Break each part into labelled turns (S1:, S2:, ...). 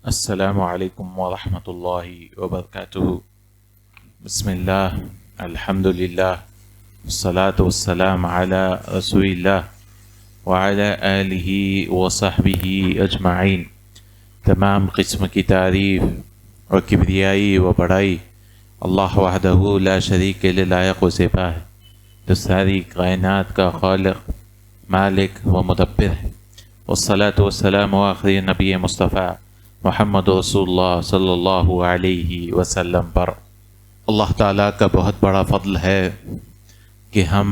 S1: السلام علیکم ورحمۃ اللہ وبرکاتہ۔ بسم اللہ، الحمد للہ، والصلاة والسلام علی رسول اللہ وعلی آلہ وصحبہ اجمعین۔ تمام قسم کی تعریف اور کبریائی و بڑائی اللہ وحدہ لا شریک کے لیے لائق و زیبا ہے، جو ساری کائنات کا خالق، مالک و مدبر ہے۔ والصلاة والسلام آخری نبی مصطفیٰ محمد رسول اللہ صلی اللہ علیہ وسلم پر۔ اللہ تعالیٰ کا بہت بڑا فضل ہے کہ ہم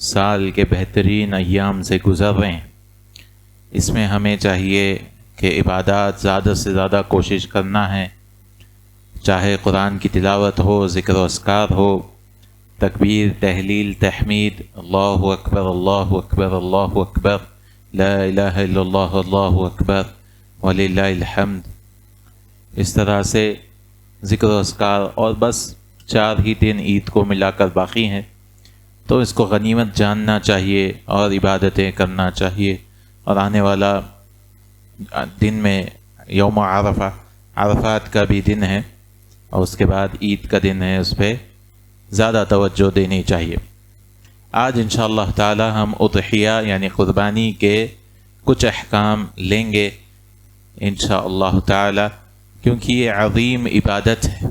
S1: سال کے بہترین ایام سے گزر رہے ہیں۔ اس میں ہمیں چاہیے کہ عبادات زیادہ سے زیادہ کوشش کرنا ہے، چاہے قرآن کی تلاوت ہو، ذکر و اذکار ہو، تکبیر، تحلیل، تحمید، اللہ اکبر اللہ اکبر اللہ اکبر، لا الہ الا اللہ اللہ اکبر وللہ الحمد۔ اس طرح سے ذکر و اذکار، اور بس 4 ہی دن عید کو ملا کر باقی ہیں، تو اس کو غنیمت جاننا چاہیے اور عبادتیں کرنا چاہیے۔ اور آنے والا دن میں یوم عرفہ، عرفات کا بھی دن ہے، اور اس کے بعد عید کا دن ہے، اس پہ زیادہ توجہ دینی چاہیے۔ آج انشاءاللہ تعالی ہم اضحیہ یعنی قربانی کے کچھ احکام لیں گے انشاءاللہ تعالی، کیونکہ یہ عظیم عبادت ہے،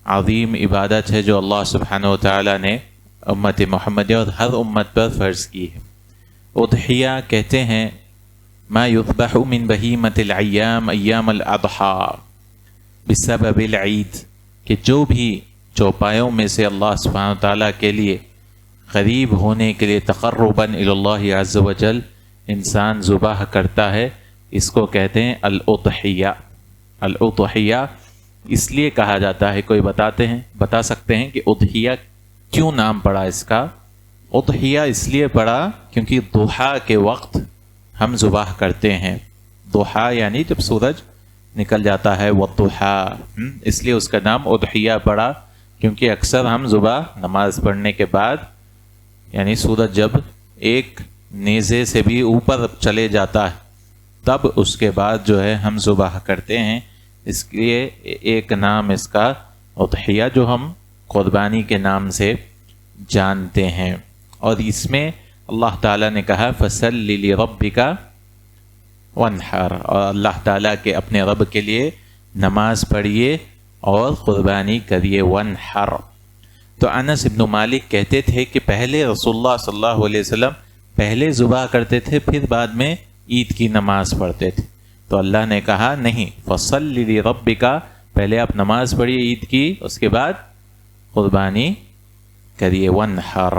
S1: عظیم عبادت ہے جو اللہ سبحانہ و تعالی نے امت محمدی اور ہر امت پر فرض کی ہے۔ اضحیہ کہتے ہیں ما یذبح من بہیمۃ الایام ایام الاضحیٰ بسبب العید، کہ جو بھی چوپایوں میں سے اللہ سبحانہ و تعالی کے لیے قریب ہونے کے لیے تقربا الی اللہ عز وجل انسان ذبح کرتا ہے، اس کو کہتے ہیں الاضحیہ۔ الاضحیہ اس لیے کہا جاتا ہے، کوئی بتا سکتے ہیں کہ اضحیہ کیوں نام پڑا اس کا؟ اضحیہ اس لیے پڑا کیونکہ ضحیٰ کے وقت ہم ذبح کرتے ہیں۔ ضحیٰ یعنی جب سورج نکل جاتا ہے، والضحیٰ، اس لیے اس کا نام اضحیہ پڑا، کیونکہ اکثر ہم ذبح نماز پڑھنے کے بعد، یعنی سورج جب ایک نیزے سے بھی اوپر چلے جاتا ہے تب اس کے بعد جو ہے ہم ذبح کرتے ہیں، اس لیے ایک نام اس کا اضحیہ جو ہم قربانی کے نام سے جانتے ہیں۔ اور اس میں اللہ تعالیٰ نے کہا فَصَلِّ لِرَبِّكَ وَانْحَرْ، اور اللہ تعالیٰ کے اپنے رب کے لیے نماز پڑھیے اور قربانی کریے، وَانْحَرْ۔ تو انس بن مالک کہتے تھے کہ پہلے رسول اللہ صلی اللہ علیہ وسلم پہلے ذبح کرتے تھے، پھر بعد میں عید کی نماز پڑھتے تھے، تو اللہ نے کہا نہیں، فَصَلِّ لِرَبِّكَ، پہلے آپ نماز پڑھیے عید کی، اس کے بعد قربانی کریے، وَانْحَرْ۔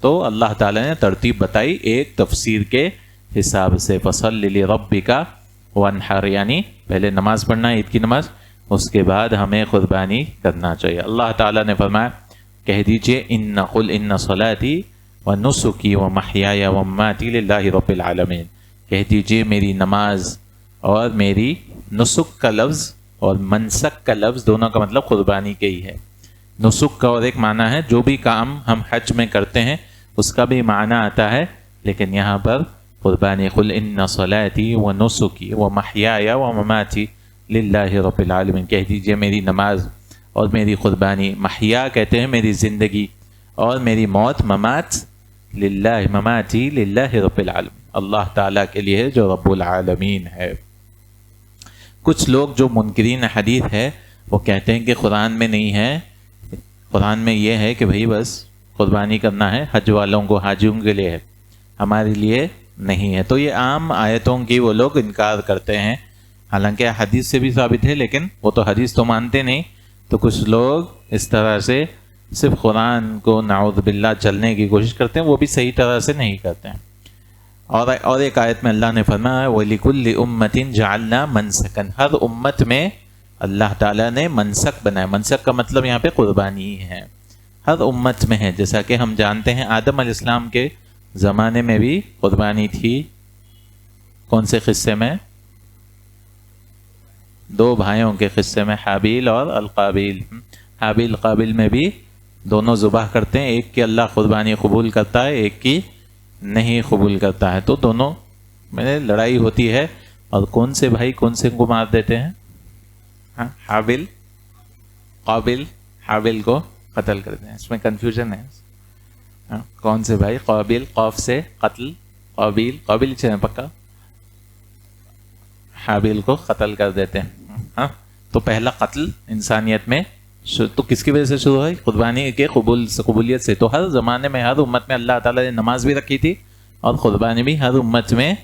S1: تو اللہ تعالیٰ نے ترتیب بتائی ایک تفسیر کے حساب سے، فَصَلِّ لِرَبِّكَ وَانْحَرْ، یعنی پہلے نماز پڑھنا عید کی نماز، اس کے بعد ہمیں قربانی کرنا چاہیے۔ اللہ تعالیٰ نے فرمایا کہہ دیجئے قُلْ إِنَّ صَلَاتِي وَنُسُكِي وَمَحْيَايَ وَمَمَاتِي لِلَّهِ رَبِّ الْعَالَمِينَ، کہہ دیجئے میری نماز اور میری نسک کا لفظ اور منسک کا لفظ دونوں کا مطلب قربانی کے ہی ہے۔ نسک کا اور ایک معنی ہے جو بھی کام ہم حج میں کرتے ہیں اس کا بھی معنی آتا ہے، لیکن یہاں پر قربانی قُلْ إِنَّ صَلَاتِي وَنُسُكِي وَمَحْيَايَ وَمَمَاتِي لِلَّهِ رَبِّ الْعَالَمِينَ، کہہ دیجئے میری نماز اور میری قربانی، محیا کہتے ہیں میری زندگی، اور میری موت، ممات للہ، مماتی للہ رب العالمین، اللہ تعالیٰ کے لیے جو رب العالمین ہے۔ کچھ لوگ جو منکرین حدیث ہے وہ کہتے ہیں کہ قرآن میں نہیں ہے، قرآن میں یہ ہے کہ بھئی بس قربانی کرنا ہے حج والوں کو، حاجیوں کے لیے ہے، ہمارے لیے نہیں ہے۔ تو یہ عام آیتوں کی وہ لوگ انکار کرتے ہیں، حالانکہ حدیث سے بھی ثابت ہے، لیکن وہ تو حدیث تو مانتے نہیں، تو کچھ لوگ اس طرح سے صرف قرآن کو نعوذ باللہ چلنے کی کوشش کرتے ہیں، وہ بھی صحیح طرح سے نہیں کرتے ہیں۔ اور ایک آیت میں اللہ نے فرمایا وَلِكُلِّ أُمَّةٍ جَعَلْنَا مَنْسَكًا، ہر امت میں اللہ تعالیٰ نے منسک بنایا، منسک کا مطلب یہاں پہ قربانی ہی ہے، ہر امت میں ہے۔ جیسا کہ ہم جانتے ہیں آدم علیہ السلام کے زمانے میں بھی قربانی تھی، کون سے قصے میں؟ 2 بھائیوں کے قصے میں، حابیل اور القابیل۔ حابیل قابیل میں بھی دونوں ذبح کرتے ہیں، ایک کی اللہ قربانی قبول کرتا ہے، ایک کی نہیں قبول کرتا ہے، تو دونوں میں لڑائی ہوتی ہے، اور کون سے بھائی کون سے کو مار دیتے ہیں؟ ہاں حابل قابل حابل کو قتل کر دیں، اس میں کنفیوژن ہے. ہاں کون سے بھائی؟ قابل قوف سے قتل، قابل قابل چاہے پکا، حابل کو قتل کر دیتے ہیں. ہاں تو پہلا قتل انسانیت میں تو کس کی وجہ سے شروع ہوئی؟ قربانی کے قبولیت سے. تو ہر زمانے میں ہر امت میں اللہ تعالیٰ نے نماز بھی رکھی تھی اور قربانی بھی ہر امت میں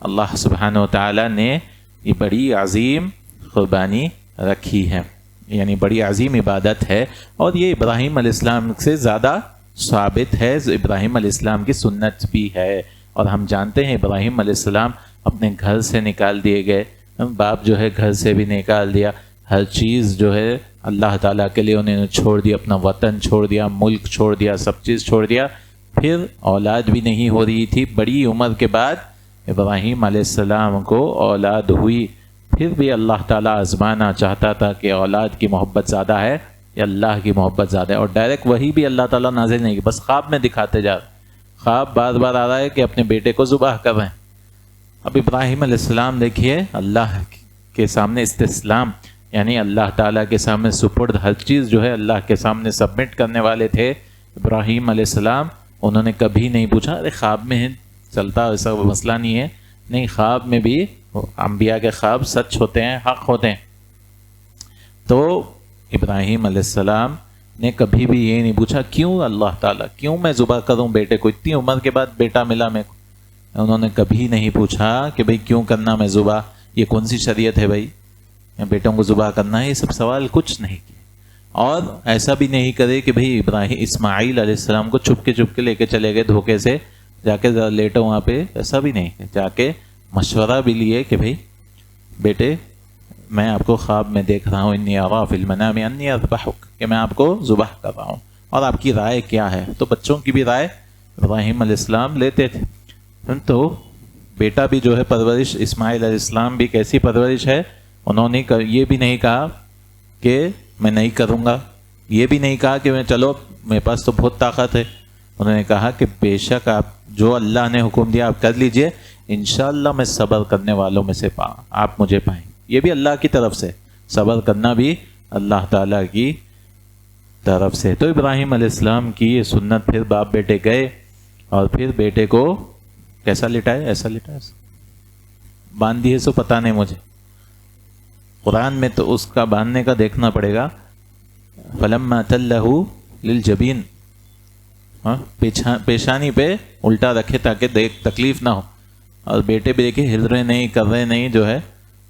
S1: اللہ سبحانہ و تعالیٰ نے یہ بڑی عظیم قربانی رکھی ہے، یعنی بڑی عظیم عبادت ہے. اور یہ ابراہیم علیہ السلام سے زیادہ ثابت ہے، ابراہیم علیہ السلام کی سنت بھی ہے. اور ہم جانتے ہیں ابراہیم علیہ السلام اپنے گھر سے نکال دیے گئے، باپ جو ہے گھر سے بھی نکال دیا، ہر چیز جو ہے اللہ تعالیٰ کے لیے انہوں نے چھوڑ دیا، اپنا وطن چھوڑ دیا، ملک چھوڑ دیا، سب چیز چھوڑ دیا. پھر اولاد بھی نہیں ہو رہی تھی، بڑی عمر کے بعد ابراہیم علیہ السلام کو اولاد ہوئی. پھر بھی اللہ تعالیٰ آزمانا چاہتا تھا کہ اولاد کی محبت زیادہ ہے یا اللہ کی محبت زیادہ ہے. اور ڈائریکٹ وہی بھی اللہ تعالیٰ نازل نہیں کی، بس خواب میں دکھاتے جا رہے. خواب بار بار آ رہا ہے کہ اپنے بیٹے کو ذبح کر رہے ہیں. اب ابراہیم علیہ السلام دیکھیے اللہ کے سامنے استسلام، یعنی اللہ تعالیٰ کے سامنے سپرد، ہر چیز جو ہے اللہ کے سامنے سبمٹ کرنے والے تھے ابراہیم علیہ السلام. انہوں نے کبھی نہیں پوچھا ارے خواب میں ہے چلتا، ایسا مسئلہ نہیں ہے. نہیں، خواب میں بھی انبیاء کے خواب سچ ہوتے ہیں، حق ہوتے ہیں. تو ابراہیم علیہ السلام نے کبھی بھی یہ نہیں پوچھا کیوں اللہ تعالیٰ، کیوں میں ذبح کروں بیٹے کو، اتنی عمر کے بعد بیٹا ملا میرے کو. انہوں نے کبھی نہیں پوچھا کہ بھئی کیوں کرنا میں ذبح، یہ کون سی شریعت ہے بھائی بیٹوں کو ذبح کرنا ہے، یہ سب سوال کچھ نہیں کیا. اور ایسا بھی نہیں کرے کہ بھئی ابراہیم اسماعیل علیہ السلام کو چھپ کے لے کے چلے گئے دھوکے سے، جا کے ذرا لیٹو وہاں پہ، ایسا بھی نہیں. جا کے مشورہ بھی لیے کہ بھئی بیٹے میں آپ کو خواب میں دیکھ رہا ہوں، انی ارا فی المنام انی اذبحک، کہ میں آپ کو ذبح کر رہا ہوں، اور آپ کی رائے کیا ہے. تو بچوں کی بھی رائے ابراہیم علیہ السلام لیتے تھے. تو بیٹا بھی جو ہے پرورش، اسماعیل علیہ السلام بھی کیسی پرورش ہے، انہوں نے یہ بھی نہیں کہا کہ میں نہیں کروں گا، یہ بھی نہیں کہا کہ میں چلو میرے پاس تو بہت طاقت ہے. انہوں نے کہا کہ بے شک آپ جو اللہ نے حکم دیا آپ کر لیجئے، انشاءاللہ میں صبر کرنے والوں میں سے آپ مجھے پائیں. یہ بھی اللہ کی طرف سے، صبر کرنا بھی اللہ تعالیٰ کی طرف سے. تو ابراہیم علیہ السلام کی یہ سنت، پھر باپ بیٹے گئے اور پھر بیٹے کو کیسا لٹائے، ایسا لٹائے، باندھ دیے سو پتہ نہیں مجھے، قرآن میں تو اس کا باندھنے کا دیکھنا پڑے گا. فلما تلہ للجبین، پیشانی پہ الٹا رکھے تاکہ تکلیف نہ ہو. اور بیٹے بھی دیکھے ہل رہے نہیں، کر رہے نہیں، جو ہے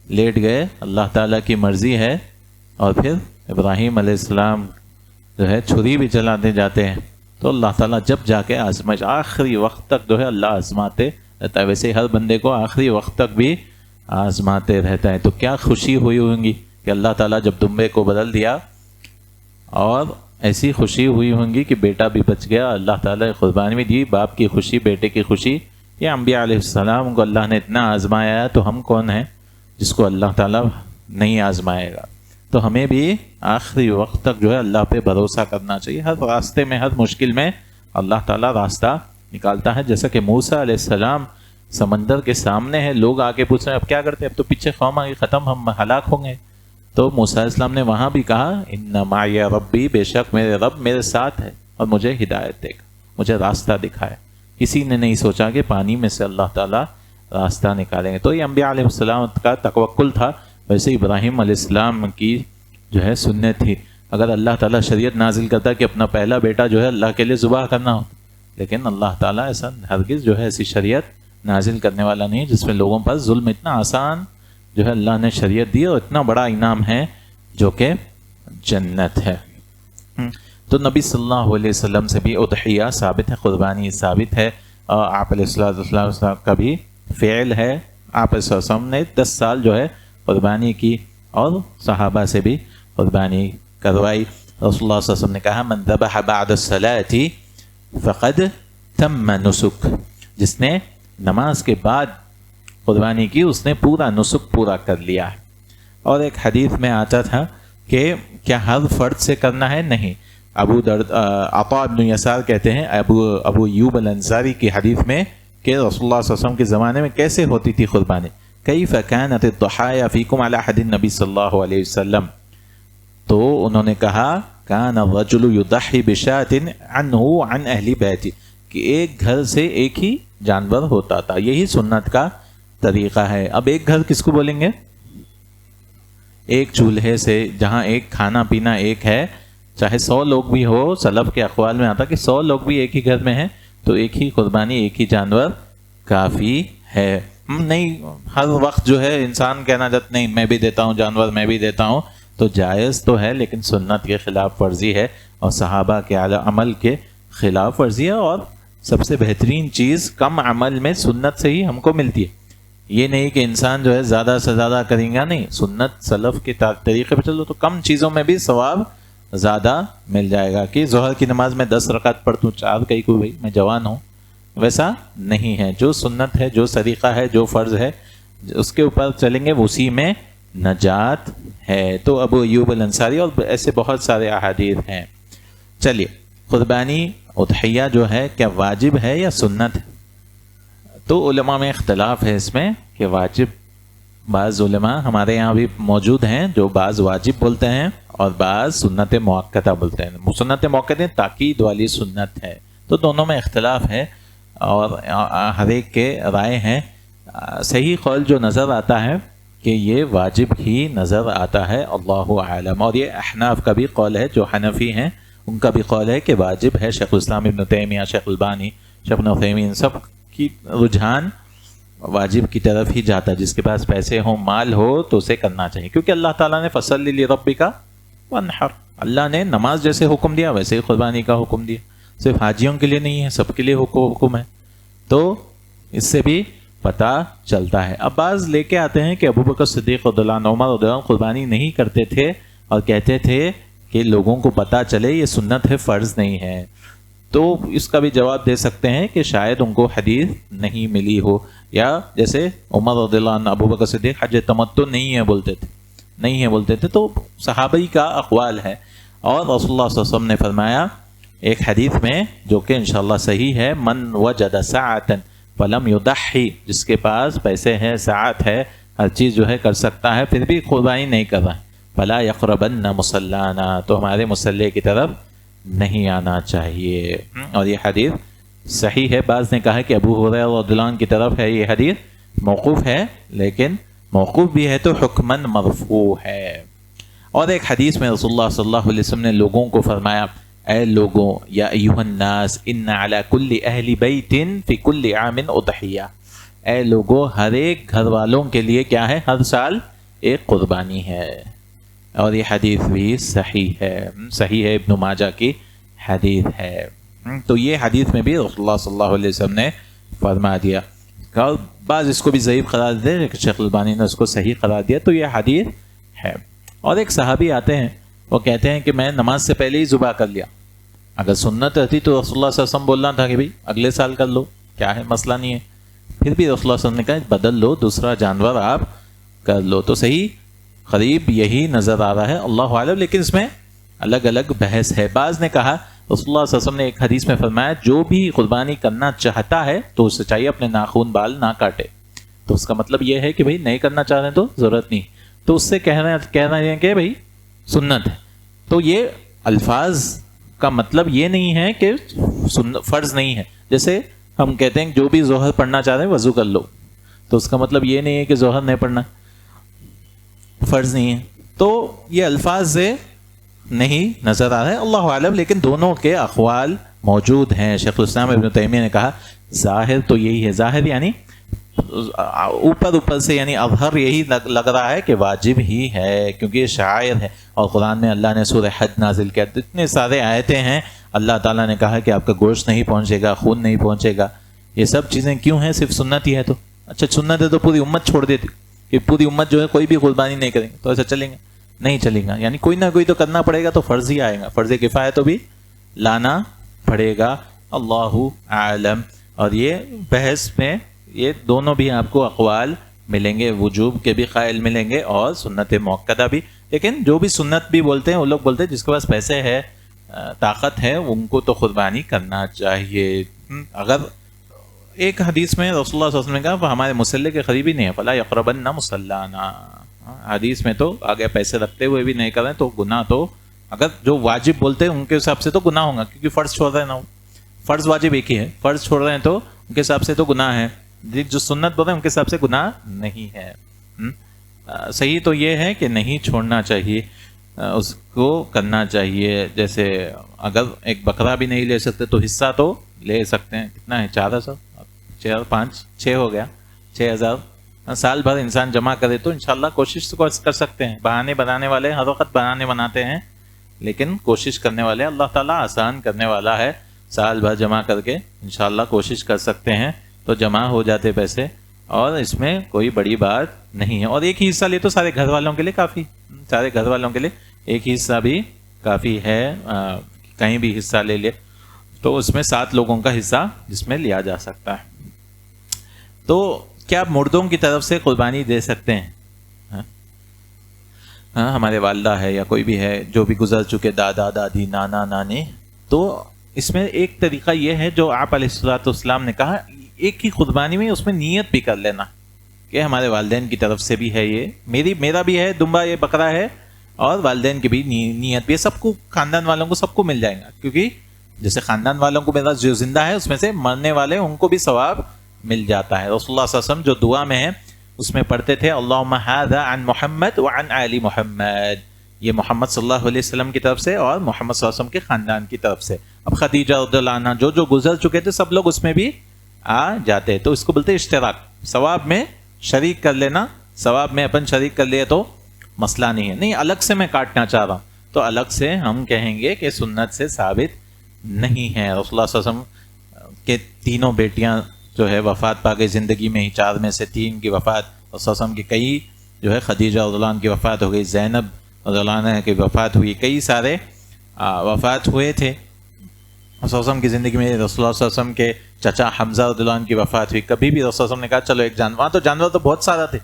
S1: لیٹ گئے، اللہ تعالیٰ کی مرضی ہے. اور پھر ابراہیم علیہ السلام جو ہے چھری بھی چلاتے جاتے ہیں. تو اللہ تعالیٰ جب جا کے آزمائش آخری وقت تک جو ہے اللہ آزماتے رہتا ہے. ویسے ہر بندے کو آخری وقت تک بھی آزماتے رہتا ہے. تو کیا خوشی ہوئی ہوں گی کہ اللہ تعالیٰ جب دمبے کو بدل دیا، اور ایسی خوشی ہوئی ہوں گی کہ بیٹا بھی بچ گیا، اللہ تعالیٰ قربانی بھی دی. باپ کی خوشی، بیٹے کی خوشی. یہ انبیاء علیہ السلام کو اللہ نے اتنا آزمایا ہے، تو ہم کون ہیں جس کو اللہ تعالیٰ نہیں آزمائے گا. تو ہمیں بھی آخری وقت تک جو ہے اللہ پہ بھروسہ کرنا چاہیے. ہر راستے میں، ہر مشکل میں اللہ تعالیٰ راستہ نکالتا ہے. جیسا کہ موسیٰ علیہ السلام سمندر کے سامنے ہے، لوگ آ کے پوچھ رہے ہیں اب کیا کرتے ہیں، اب تو پیچھے قوم آگے ختم، ہم ہلاک ہوں گے. تو موسیٰ علیہ السلام نے وہاں بھی کہا ان معی ربی، بے شک میرے رب میرے ساتھ ہے اور مجھے ہدایت دے گا، مجھے راستہ دکھائے. کسی نے نہیں سوچا کہ پانی میں سے اللہ تعالیٰ راستہ نکالیں گے. تو یہ انبیاء علیہ السلام کا توکل تھا. ویسے ابراہیم علیہ السلام کی جو ہے سنت تھی. اگر اللہ تعالیٰ شریعت نازل کرتا کہ اپنا پہلا بیٹا جو ہے اللہ کے لیے ذبح کرنا ہوتا، لیکن اللہ تعالیٰ ایسا ہرگز جو ہے ایسی شریعت نازل کرنے والا نہیں جس میں لوگوں پر ظلم. اتنا آسان جو ہے اللہ نے شریعت دی، اور اتنا بڑا انعام ہے جو کہ جنت ہے. تو نبی صلی اللہ علیہ وسلم سے بھی اضحیہ ثابت ہے، قربانی ثابت ہے. اور آپ علیہ السلام کا بھی فعل ہے. آپ علیہ السلام نے 10 سال جو ہے قربانی کی، اور صحابہ سے بھی قربانی کروائی. رسول اللہ صلی اللہ علیہ وسلم نے کہا من ذبح بعد الصلاة فقد تم نسک، جس نے نماز کے بعد قربانی کی اس نے پورا نسک پورا کر لیا ہے. اور ایک حدیث میں آتا تھا کہ کیا ہر فرد سے کرنا ہے؟ نہیں. عطاء بن یسار کہتے ہیں ابو ایوب الانصاری کی حدیث میں کہ رسول اللہ صلی اللہ علیہ وسلم کے زمانے میں کیسے ہوتی تھی قربانی. کیف کانت الضحایا فیکم علی عہد النبی صلی اللہ علیہ وسلم، تو انہوں نے کہا کان الرجل یضحی بشاۃ عنہ عن اہل بیت، کہ ایک گھر سے ایک ہی جانور ہوتا تھا، یہی سنت کا طریقہ ہے۔ اب ایک گھر کس کو بولیں گے؟ ایک چولہے سے، جہاں ایک کھانا پینا ایک ہے، چاہے 100 لوگ بھی ہو، سلف کے اقوال میں آتا کہ 100 لوگ بھی ایک ہی گھر میں ہیں تو ایک ہی قربانی، ایک ہی جانور کافی ہے۔ نہیں ہر وقت جو ہے انسان کہنا چاہتا نہیں میں بھی دیتا ہوں جانور، میں بھی دیتا ہوں، تو جائز تو ہے لیکن سنت کے خلاف ورزی ہے اور صحابہ کے اعلی عمل کے خلاف ورزی ہے۔ اور سب سے بہترین چیز کم عمل میں سنت سے ہی ہم کو ملتی ہے، یہ نہیں کہ انسان جو ہے زیادہ سے زیادہ کریں گا، نہیں، سنت سلف کے طریقے پہ چلو تو کم چیزوں میں بھی ثواب زیادہ مل جائے گا۔ کہ ظہر کی نماز میں 10 رکعت پڑھتا ہوں، 4 کہیں کو بھائی میں جوان ہوں، ویسا نہیں ہے۔ جو سنت ہے، جو طریقہ ہے، جو فرض ہے اس کے اوپر چلیں گے، اسی میں نجات ہے۔ تو ابو ایوب الانصاری اور ایسے بہت سارے احادیث ہیں۔ چلیے، قربانی اضحیہ جو ہے کیا واجب ہے یا سنت ہے؟ تو علماء میں اختلاف ہے اس میں کہ واجب، بعض علماء ہمارے یہاں بھی موجود ہیں جو بعض واجب بولتے ہیں اور بعض سنت مؤکدہ بولتے ہیں۔ سنت مؤکدہ تاکید والی سنت ہے، تو دونوں میں اختلاف ہے اور ہر ایک کے رائے ہیں۔ صحیح قول جو نظر آتا ہے کہ یہ واجب ہی نظر آتا ہے، اللہ عالم۔ اور یہ احناف کا بھی قول ہے، جو حنفی ہیں ان کا بھی قول ہے کہ واجب ہے۔ شیخ الاسلام ابن تیمیہ، شیخ البانی، شیخ ابن عثیمین، سب کی رجحان واجب کی طرف ہی جاتا ہے۔ جس کے پاس پیسے ہوں، مال ہو تو اسے کرنا چاہیے، کیونکہ اللہ تعالیٰ نے فصلی لربک وانحر، اللہ نے نماز جیسے حکم دیا ویسے ہی قربانی کا حکم دیا، صرف حاجیوں کے لیے نہیں ہے، سب کے لیے حکم ہے۔ تو اس سے بھی پتہ چلتا ہے۔ اب بعض لے کے آتے ہیں کہ ابو بکر صدیق رضی اللہ عنہ، عمر رضی اللہ عنہ قربانی نہیں کرتے تھے اور کہتے تھے کہ لوگوں کو پتہ چلے یہ سنت ہے، فرض نہیں ہے۔ تو اس کا بھی جواب دے سکتے ہیں کہ شاید ان کو حدیث نہیں ملی ہو، یا جیسے عمر رضی اللہ عنہ، ابو بکر صدیق حج تمتع نہیں ہے بولتے تھے، تو صحابی کا اقوال ہے۔ اور رسول اللہ صلی اللہ علیہ وسلم نے فرمایا ایک حدیث میں جو کہ انشاءاللہ صحیح ہے، من وجد سعۃ فلم یضحی، جس کے پاس پیسے ہیں، سعت ہے، ہر چیز جو ہے کر سکتا ہے، پھر بھی قربانی نہیں کر رہا ہے، فلا یقربن مصلانا، تو ہمارے مصلی کی طرف نہیں آنا چاہیے۔ اور یہ حدیث صحیح ہے۔ بعض نے کہا کہ ابو ہریرہ رضی اللہ عنہ کی طرف ہے، یہ حدیث موقوف ہے، لیکن موقوف بھی ہے تو حکماً مرفوع ہے۔ اور ایک حدیث میں رسول اللہ صلی اللہ علیہ وسلم نے لوگوں کو فرمایا، اے لوگوں، یا ایھا الناس ان علی کل اہل بیت فی کل عام اضحیہ، اے لوگوں، ہر ایک گھر والوں کے لیے کیا ہے؟ ہر سال ایک قربانی ہے۔ اور یہ حدیث بھی صحیح ہے، ابن ماجہ کی حدیث ہے۔ تو یہ حدیث میں بھی رسول اللہ صلی اللہ علیہ وسلم نے فرما دیا۔ بعض اس کو بھی ضعیف قرار دے، لیکن شیخ البانی نے اس کو صحیح قرار دیا، تو یہ حدیث ہے۔ اور ایک صحابی آتے ہیں، وہ کہتے ہیں کہ میں نماز سے پہلے ہی ذبح کر لیا، اگر سنت رہتی تو رسول اللہ صلی اللہ علیہ وسلم بولنا تھا کہ بھائی اگلے سال کر لو، کیا ہے، مسئلہ نہیں ہے۔ پھر بھی رسول اللہ صلی اللہ علیہ وسلم نے کہا بدل لو، دوسرا جانور آپ کر لو۔ تو صحیح قریب یہی نظر آ رہا ہے، اللہ عالم، لیکن اس میں الگ الگ بحث ہے۔ بعض نے کہا رسول اللہ صلی اللہ علیہ وسلم نے ایک حدیث میں فرمایا جو بھی قربانی کرنا چاہتا ہے تو اسے چاہیے اپنے ناخن بال نہ کاٹے، تو اس کا مطلب یہ ہے کہ بھائی نہیں کرنا چاہ رہے ہیں تو ضرورت نہیں، تو اس سے کہہ رہے ہیں کہ بھائی سنت ہے۔ تو یہ الفاظ کا مطلب یہ نہیں ہے کہ فرض نہیں ہے۔ جیسے ہم کہتے ہیں جو بھی ظہر پڑھنا چاہ رہے ہیں وضو کر لو، تو اس کا مطلب یہ نہیں ہے کہ ظہر نہیں پڑھنا، فرض نہیں ہے۔ تو یہ الفاظ سے نہیں نظر آ رہا ہے، اللہ عالم، لیکن دونوں کے اقوال موجود ہیں۔ شیخ الاسلام ابن تیمیہ نے کہا ظاہر تو یہی ہے، ظاہر یعنی اوپر سے، یعنی اظہر یہی لگ رہا ہے کہ واجب ہی ہے، کیونکہ یہ شاعر ہے، اور قرآن میں اللہ نے سورہ حج نازل کیا، اتنے سارے آیتیں ہیں، اللہ تعالیٰ نے کہا کہ آپ کا گوشت نہیں پہنچے گا، خون نہیں پہنچے گا، یہ سب چیزیں کیوں ہیں؟ صرف سنت ہی ہے۔ تو اچھا سنت ہے تو پوری امت چھوڑ دیتی کہ پوری امت جو ہے کوئی بھی قربانی نہیں کریں گے، تو ایسا چلیں گا؟ نہیں چلیں گا، یعنی کوئی نہ کوئی تو کرنا پڑے گا، تو فرض ہی آئے گا، فرض کفایہ تو بھی لانا پڑے گا، اللہ عالم۔ اور یہ بحث میں یہ دونوں بھی آپ کو اقوال ملیں گے، وجوب کے بھی قائل ملیں گے اور سنت مؤکدہ بھی، لیکن جو بھی سنت بھی بولتے ہیں وہ لوگ بولتے ہیں جس کے پاس پیسے ہے، طاقت ہے، ان کو تو قربانی کرنا چاہیے۔ اگر ایک حدیث میں رسول اللہ صلی اللہ علیہ وسلم نے کہا وہ ہمارے مصلی کے قریبی نہیں ہے، فلا یقربن مصلانا، حدیث میں تو آگے پیسے رکھتے ہوئے بھی نہیں کریں تو گناہ، تو اگر جو واجب بولتے ہیں ان کے حساب سے تو گناہ ہوگا، کیونکہ فرض چھوڑ رہے ہیں نا، فرض واجب ایک ہی ہے، فرض چھوڑ رہے ہیں تو ان کے حساب سے تو گناہ ہے، جو سنت بول رہے ہیں ان کے حساب سے گناہ نہیں ہے۔ صحیح تو یہ ہے کہ نہیں چھوڑنا چاہیے، اس کو کرنا چاہیے۔ جیسے اگر ایک بکرا بھی نہیں لے سکتے تو حصہ تو لے سکتے ہیں، کتنا ہے 400، 6 ہو گیا، 6000 سال بھر انسان جمع کرے تو انشاءاللہ کوشش تو کر سکتے ہیں۔ بہانے بنانے والے ہر وقت بہانے بناتے ہیں، لیکن کوشش کرنے والے اللہ تعالیٰ آسان کرنے والا ہے، سال بھر جمع کر کے انشاءاللہ کوشش کر سکتے ہیں تو جمع ہو جاتے پیسے، اور اس میں کوئی بڑی بات نہیں ہے۔ اور ایک ہی حصہ لے تو سارے گھر والوں کے لیے کافی، سارے گھر والوں کے لیے ایک ہی حصہ بھی کافی ہے، کہیں بھی حصہ لے لے تو اس میں 7 لوگوں کا حصہ جس میں لیا جا سکتا ہے۔ تو کیا مردوں کی طرف سے قربانی دے سکتے ہیں؟ ہاں ہمارے والدہ ہے یا کوئی بھی ہے جو بھی گزر چکے، دادا دادی نانا نانی، تو اس میں ایک طریقہ یہ ہے جو آپ علیہ الصلوۃ والسلام نے کہا، ایک ہی قربانی میں اس میں نیت بھی کر لینا کہ ہمارے والدین کی طرف سے بھی ہے، یہ میرا بھی ہے دمبا، یہ بکرا ہے، اور والدین کی بھی نیت بھی ہے، سب کو، خاندان والوں کو سب کو مل جائے گا، کیونکہ جیسے خاندان والوں کو میرا جو زندہ ہے اس میں سے مرنے والے ان کو بھی ثواب مل جاتا ہے۔ رسول اللہ صلی اللہ علیہ وسلم جو دعا میں ہے اس میں پڑھتے تھے اللہم ھذا عن محمد وعن آل محمد، یہ محمد صلی اللہ علیہ وسلم کی طرف سے اور محمد صلی اللہ علیہ وسلم کے خاندان کی طرف سے۔ اب خدیجہ رضی اللہ عنہا جو گزر چکے تھے سب لوگ اس میں بھی آ جاتے، تو اس کو بولتے اشتراک، ثواب میں شریک کر لینا، ثواب میں اپن شریک کر لیے تو مسئلہ نہیں ہے۔ نہیں الگ سے میں کاٹنا چاہ رہا ہوں تو الگ سے ہم کہیں گے کہ سنت سے ثابت نہیں ہے۔ رسول اللہ صلی اللہ علیہ وسلم کے تینوں بیٹیاں جو ہے وفات پا گئی زندگی میں ہی، 4 میں سے 3 کی وفات، اور صلی اللہ علیہ وسلم کی کئی جو ہے خدیجہ رضی اللہ عنہ کی وفات ہو گئی، زینب رضی اللہ عنہ کی وفات ہوئی، کئی سارے وفات ہوئے تھے رسول اللہ علیہ وسلم کی زندگی میں۔ رسول اللہ صلی اللہ علیہ وسلم کے چچا حمزہ رضی اللہ عنہ کی وفات ہوئی، کبھی بھی رسول اللہ صلی اللہ علیہ وسلم نے کہا چلو ایک جانور، وہاں تو جانور تو بہت سارا تھے،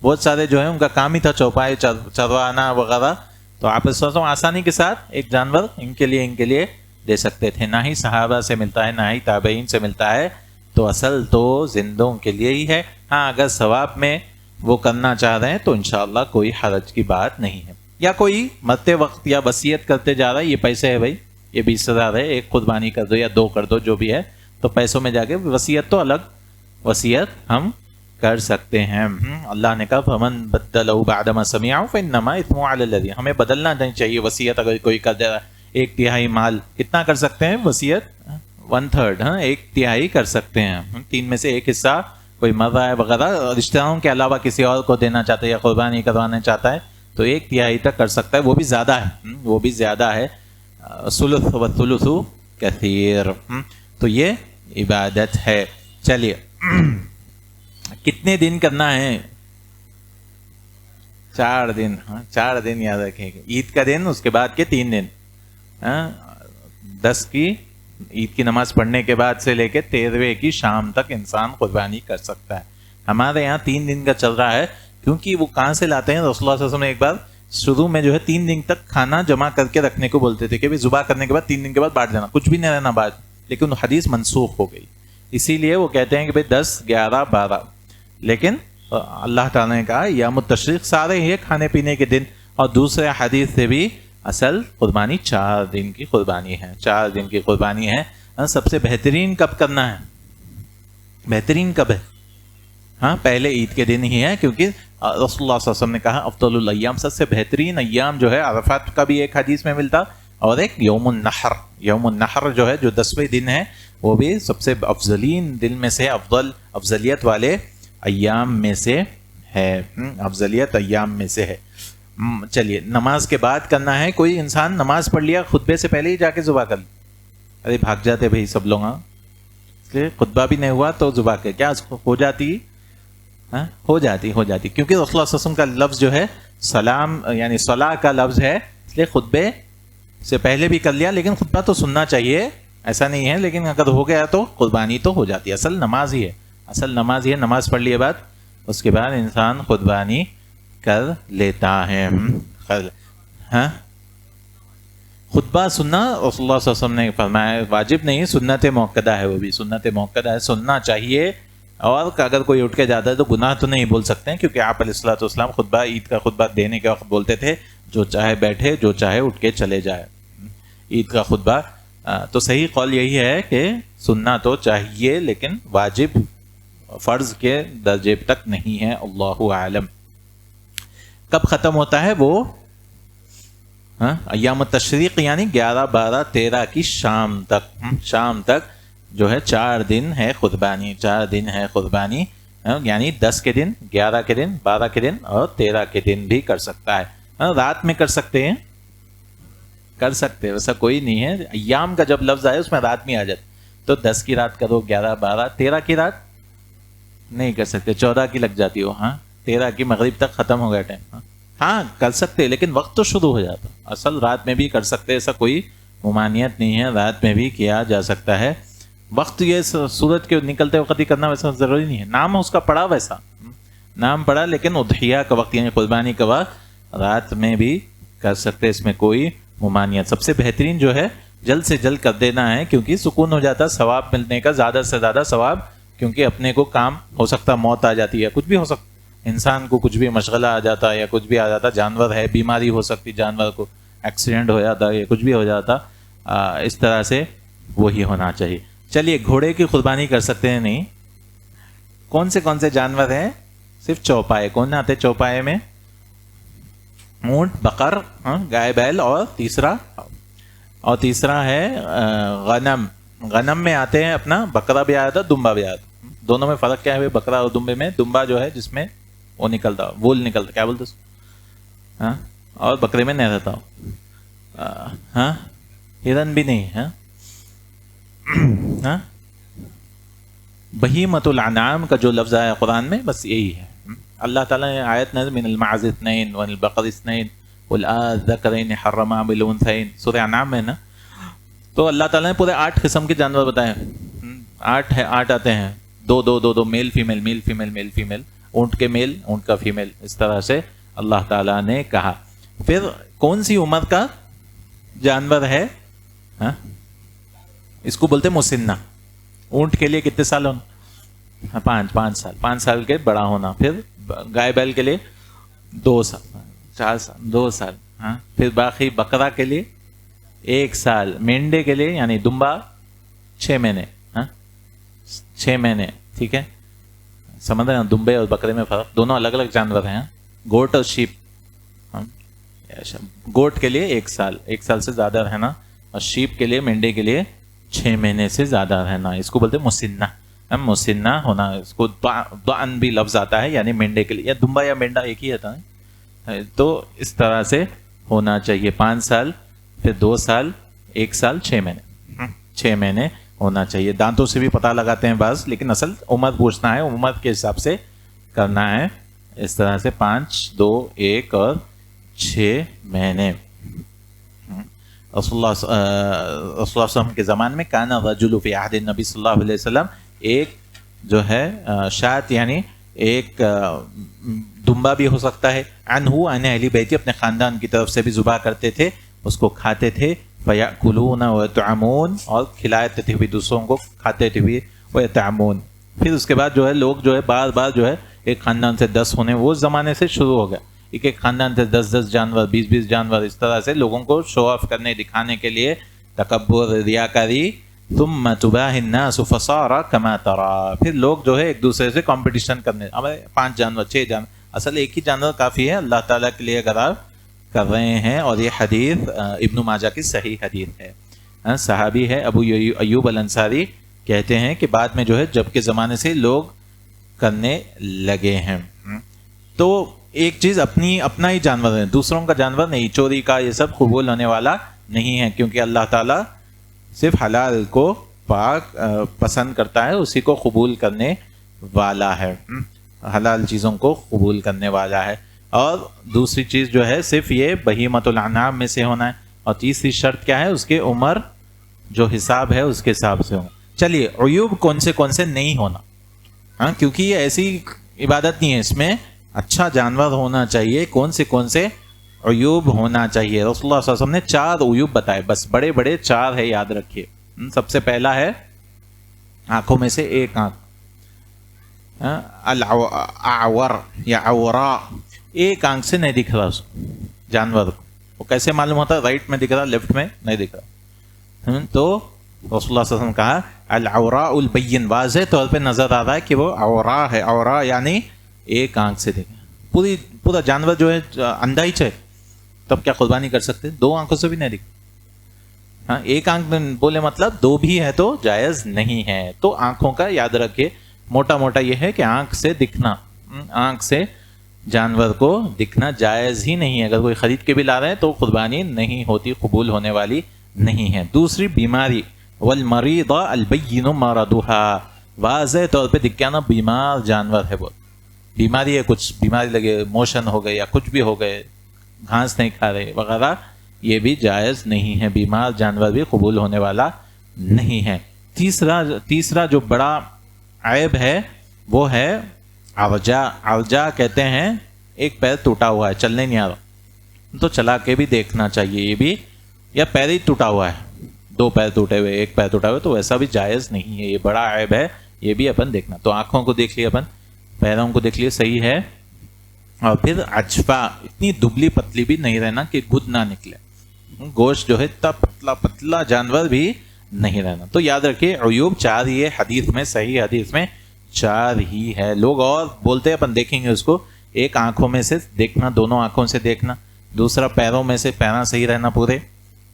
S1: بہت سارے جو ہے ان کا کام ہی تھا چوپائے چروانا وغیرہ، تو آپ صلی اللہ علیہ وسلم آسانی کے ساتھ ایک جانور ان کے لیے دے سکتے تھے۔ نہ ہی صحابہ سے ملتا ہے نہ ہی تابعین سے ملتا ہے، تو اصل تو زندوں کے لیے ہی ہے۔ ہاں اگر ثواب میں وہ کرنا چاہ رہے ہیں تو انشاءاللہ کوئی حرج کی بات نہیں ہے۔ یا کوئی مرتے وقت یا وصیت کرتے جا رہا ہے، یہ پیسے ہے بھائی، یہ 20,000 ہے، ایک قربانی کر دو یا 2 کر دو، جو بھی ہے، تو پیسوں میں جا کے وصیت تو الگ وصیت ہم کر سکتے ہیں۔ اللہ نے کہا فمن بدلہ بعد ما سمعہ فانما اثمہ علی الذین، ہمیں بدلنا نہیں چاہیے وصیت، اگر کوئی کر دے رہا ہے 1/3 مال، کتنا کر سکتے ہیں وصیت؟ 1/3، 1/3 کر سکتے ہیں، 3 میں سے 1 حصہ کوئی مر رہا ہے وغیرہ، رشتہ داروں کے علاوہ کسی اور کو دینا چاہتا ہے یا قربانی کروانا چاہتا ہے تو 1/3 تک کر سکتا ہے، وہ بھی زیادہ ہے، وہ بھی زیادہ ہے، ثلث والثلث کثیر، تو یہ عبادت ہے۔ چلیے کتنے دن کرنا ہے؟ 4 دن، 4 دن یاد رکھیں گے، عید کا دن، اس کے بعد کے 3 دن، 10 کی عید کی نماز پڑھنے کے بعد سے لے کے 13ویں کی شام تک انسان قربانی کر سکتا ہے۔ ہمارے یہاں 3 دن کا چل رہا ہے، کیونکہ وہ کہاں سے لاتے ہیں؟ رسول اللہ صلی اللہ علیہ وسلم نے ایک بار شروع میں جو ہے 3 دن تک کھانا جمع کر کے رکھنے کو بولتے تھے کہ ذبح کرنے کے بعد 3 دن کے بعد بانٹ دینا، کچھ بھی نہیں رہنا بعد، لیکن حدیث منسوخ ہو گئی، اسی لیے وہ کہتے ہیں کہ 10 11 12، لیکن اللہ تعالیٰ نے کہا ایام التشریق سارے ہی کھانے پینے کے دن، اور دوسرے حدیث سے بھی اصل قربانی 4 دن کی قربانی ہے، 4 دن کی قربانی ہے۔ سب سے بہترین کب کرنا ہے؟ بہترین کب ہے؟ پہلے عید کے دن ہی ہے، کیونکہ رسول اللہ صلی اللہ علیہ وسلم نے کہا افضل الایام، سب سے بہترین ایام جو ہے، عرفات کا بھی ایک حدیث میں ملتا، اور ایک یوم النحر، یوم النحر جو ہے جو 10ویں دن ہے، وہ بھی سب سے افضلین دن میں سے، افضلیت والے ایام میں سے ہے، افضلیت ایام میں سے ہے۔ چلیے نماز کے بعد کرنا ہے، کوئی انسان نماز پڑھ لیا خطبے سے پہلے ہی جا کے ذبح کر لی، ارے بھاگ جاتے بھائی سب لوگ، اس لیے خطبہ بھی نہیں ہوا تو ذبح کے کیا ہو جاتی؟ ہو جاتی، کیونکہ رسول اللہ صلی اللہ علیہ وسلم کا لفظ جو ہے سلام یعنی صلاح کا لفظ ہے، اس لیے خطبے سے پہلے بھی کر لیا، لیکن خطبہ تو سننا چاہیے، ایسا نہیں ہے، لیکن اگر ہو گیا تو قربانی تو ہو جاتی ہے، اصل نماز ہی ہے، نماز پڑھ لیے بعد اس کے بعد انسان قربانی کر لیتا ہے۔ خطبہ سننا رسول اللہ صلی اللہ علیہ وسلم نے فرمایا واجب نہیں، سنت موقدہ ہے، وہ بھی سنت موقدہ ہے، سننا چاہیے. اور اگر کوئی اٹھ کے جاتا ہے تو گناہ تو نہیں بول سکتے ہیں، کیونکہ آپ علیہ الصلوۃ والسلام خطبہ عید کا خطبہ دینے کے وقت بولتے تھے جو چاہے بیٹھے، جو چاہے اٹھ کے چلے جائے. عید کا خطبہ تو صحیح قول یہی ہے کہ سننا تو چاہیے لیکن واجب فرض کے درجے تک نہیں ہے. اللہ عالم. کب ختم ہوتا ہے وہ؟ ایام التشریق یعنی 11 12 13 کی شام تک جو ہے 4 دن ہے قربانی، 4 دن ہے قربانی، یعنی 10 کے دن، 11 کے دن، 12 کے دن اور 13 کے دن بھی کر سکتا ہے. رات میں کر سکتے ہیں، کر سکتے ہیں، ویسا کوئی نہیں ہے. ایام کا جب لفظ آئے اس میں رات میں آ جاتا، تو 10 کی رات کرو، 11 12 13 کی رات نہیں کر سکتے، 14 کی لگ جاتی ہو، 13 کی مغرب تک ختم ہو گیا ٹائم. کر سکتے لیکن وقت تو شروع ہو جاتا. اصل رات میں بھی کر سکتے، ایسا کوئی ممانعت نہیں ہے، رات میں بھی کیا جا سکتا ہے. وقت یہ سورج کے نکلتے وقت ہی کرنا ویسا ضروری نہیں ہے. نام اس کا پڑا، ویسا نام پڑا، لیکن اضحیہ کا وقت یعنی قربانی کا وقت رات میں بھی کر سکتے، اس میں کوئی ممانعت. سب سے بہترین جو ہے جلد سے جلد کر دینا ہے، کیونکہ سکون ہو جاتا، ثواب ملنے کا زیادہ سے زیادہ ثواب. کیونکہ اپنے کو کام ہو سکتا، موت آ جاتی ہے، کچھ بھی ہو سکتا، انسان کو کچھ بھی مشغلہ آ جاتا یا کچھ بھی آ جاتا، جانور ہے، بیماری ہو سکتی، جانور کو ایکسیڈنٹ ہو جاتا یا کچھ بھی ہو جاتا. اس طرح سے وہی ہونا چاہیے. چلیے گھوڑے کی قربانی کر سکتے ہیں نہیں؟ کون سے جانور ہیں؟ صرف چوپائے. کون آتے چوپائے میں؟ اونٹ، بقر، گائے بیل، اور تیسرا ہے غنم. غنم میں آتے ہیں اپنا بکرا بھی آیا تھا، دمبا بھی آیا تھا. دونوں میں فرق کیا ہے بکرا اور دمبے میں؟ دمبا جو ہے جس میں وہ نکلتا، وول نکلتا، کیا بولتے اس، اور بکرے میں نہیں رہتا. ہرن بھی نہیں ہے. بہیمۃ الانعام کا جو لفظ آیا قرآن میں بس یہی ہے. اللہ تعالیٰ نے آیت نظر من المعز اثنین والبقر اثنین والذکرین حرم ام الانثیین، سورہ انعام میں نا. تو اللہ تعالیٰ نے پورے 8 قسم کے جانور بتائے. 8 آتے ہیں، دو male female, male female, male female, اونٹ کے میل، اونٹ کا فیمیل، اس طرح سے اللہ تعالیٰ نے کہا. پھر کون سی عمر کا جانور ہے؟ اس کو بولتے مسنہ. اونٹ کے لیے کتنے سال ہونا؟ 5 سال، 5 سال کے بڑا ہونا. پھر گائے بیل کے لیے 2 سال، 4 سال، 2 سال. پھر باقی بکرا کے لیے 1 سال، مینڈے کے لیے یعنی دمبا 6 مہینے. 6 مہینے، ٹھیک ہے. سمجھ رہے ہیں دمبے اور بکرے میں فرق؟ دونوں الگ الگ جانور ہیں. گوٹ اور شیپ. گوٹ کے لیے 1 سال، 1 سال سے زیادہ رہنا، اور شیپ کے لیے، مینڈے کے لیے 6 مہینے سے زیادہ رہنا. اس کو بولتے مسنہ. مسنہ ہونا، اس کو دعن بھی لفظ آتا ہے، یعنی مینڈے کے لیے، یا دمبا یا مینڈا ایک ہی ہوتا ہے. تو اس طرح سے ہونا چاہیے. 5 سال، پھر 2 سال، 1 سال، 6 مہینے. 6 مہینے ہونا چاہیے. دانتوں سے بھی پتہ لگاتے ہیں بعض، لیکن اصل عمر پوچھنا ہے، عمر کے حساب سے کرنا ہے. اس طرح سے 5، 2، 1 اور 6 مہینے. رسول اللہ صلی اللہ علیہ وسلم کے زمانے میں کان الرجل فی عہد النبی صلی اللہ علیہ وسلم، ایک جو ہے شات یعنی ایک دمبا بھی ہو سکتا ہے. عنہ عن اہل بیتی، اپنے خاندان کی طرف سے بھی ذبح کرتے تھے، اس کو کھاتے تھے. فیأکلون ویطعمون، اور کھلاتے تھے بھی دوسروں کو، کھاتے تھے بھی. ویطعمون، پھر اس کے بعد جو ہے لوگ جو ہے بار بار جو ہے ایک خاندان سے 10 ہونے، وہ زمانے سے شروع ہو گیا. ایک خاندان سے 10 جانور، 20 جانور، اس طرح سے لوگوں کو شو آف کرنے، دکھانے کے لیے، تکبر، ریاکاری. ثم تباہ الناس فصار كما ترى، پھر لوگ جو ہے ایک دوسرے سے کمپٹیشن کرنے. ہمارے 5 جانور، 6 جانور، اصل ایک ہی جانور کافی ہے اللہ تعالیٰ کے لیے اگر آپ کر رہے ہیں. اور یہ حدیث ابن ماجہ کی صحیح حدیث ہے. صحابی ہے ابو ایوب الانصاری، کہتے ہیں کہ بعد میں جو ہے جب کے زمانے سے لوگ کرنے لگے ہیں. تو ایک چیز اپنا ہی جانور ہے، دوسروں کا جانور نہیں. چوری کا یہ سب قبول ہونے والا نہیں ہے، کیونکہ اللہ تعالیٰ صرف حلال کو پاک پسند کرتا ہے، اسی کو قبول کرنے والا ہے، حلال چیزوں کو قبول کرنے والا ہے. اور دوسری چیز جو ہے صرف یہ بہیمۃ الانعام میں سے ہونا ہے. اور تیسری شرط کیا ہے؟ اس کے عمر جو حساب ہے اس کے حساب سے ہو. چلیے عیوب کون سے نہیں ہونا، کیونکہ یہ ایسی عبادت نہیں ہے، اس میں اچھا جانور ہونا چاہیے. کون سے عیوب ہونا چاہیے. رسول اللہ صلی اللہ علیہ وسلم نے 4 عیوب بتائے, بس بڑے بڑے 4 ہے, یاد رکھیے. سب سے پہلا ہے آنکھوں میں سے ایک آنکھ, الاعور یا عورا, ایک آنکھ سے نہیں دکھ رہا اس جانور کو. وہ کیسے معلوم ہوتا ہے؟ رائٹ میں دکھ رہا, لیفٹ میں نہیں دکھ رہا. تو رسول اللہ صلی اللہ علیہ وسلم کہا العوراء البین, واضح طور پہ نظر آ رہا ہے کہ وہ عورا ہے. عورا یعنی ایک آنکھ سے دیکھیں. پورا جانور جو ہے اندھا ہی چاہے تب کیا قربانی کر سکتے؟ 2 آنکھوں سے بھی نہیں دکھتا. ہاں, ایک آنکھ بولے مطلب 2 بھی ہے تو جائز نہیں ہے. تو آنکھوں کا یاد رکھیے, موٹا موٹا یہ ہے کہ آنکھ سے دکھنا, آنکھ سے جانور کو دکھنا جائز ہی نہیں ہے. اگر کوئی خرید کے بھی لا رہے ہیں تو قربانی نہیں ہوتی, قبول ہونے والی نہیں ہے. دوسری بیماری, والمریض البین مرضها, واضح طور پہ دکھ کے نا بیمار جانور ہے, وہ بیماری ہے, کچھ بیماری لگے, موشن ہو گئے یا کچھ بھی ہو گئے, گھاس نہیں کھا رہے وغیرہ, یہ بھی جائز نہیں ہے. بیمار جانور بھی قبول ہونے والا نہیں ہے. تیسرا جو بڑا عیب ہے وہ ہے عرجا. عرجا کہتے ہیں ایک پیر ٹوٹا ہوا ہے, چلنے نہیں آ رہا, تو چلا کے بھی دیکھنا چاہیے. یہ بھی, یا پیر ہی ٹوٹا ہوا ہے, 2 پیر ٹوٹے ہوئے, ایک پیر ٹوٹا ہوا ہے, تو ایسا بھی جائز نہیں ہے. یہ بڑا عیب ہے, یہ بھی اپن دیکھنا. تو آنکھوں کو دیکھ لیے, اپن پیروں کو دیکھ لیے, صحیح ہے. اور پھر اجفا, اتنی دبلی پتلی بھی نہیں رہنا کہ گد نہ نکلے. گوشت جو ہے اتنا پتلا پتلا جانور بھی نہیں رہنا. تو یاد رکھیے عیوب 4 ہی ہے حدیث میں, صحیح حدیث میں 4 ہی ہے. لوگ اور بولتے ہیں, اپن دیکھیں گے اس کو. ایک آنکھوں میں سے دیکھنا, دونوں آنکھوں سے دیکھنا. دوسرا پیروں میں سے پیرا صحیح رہنا پورے.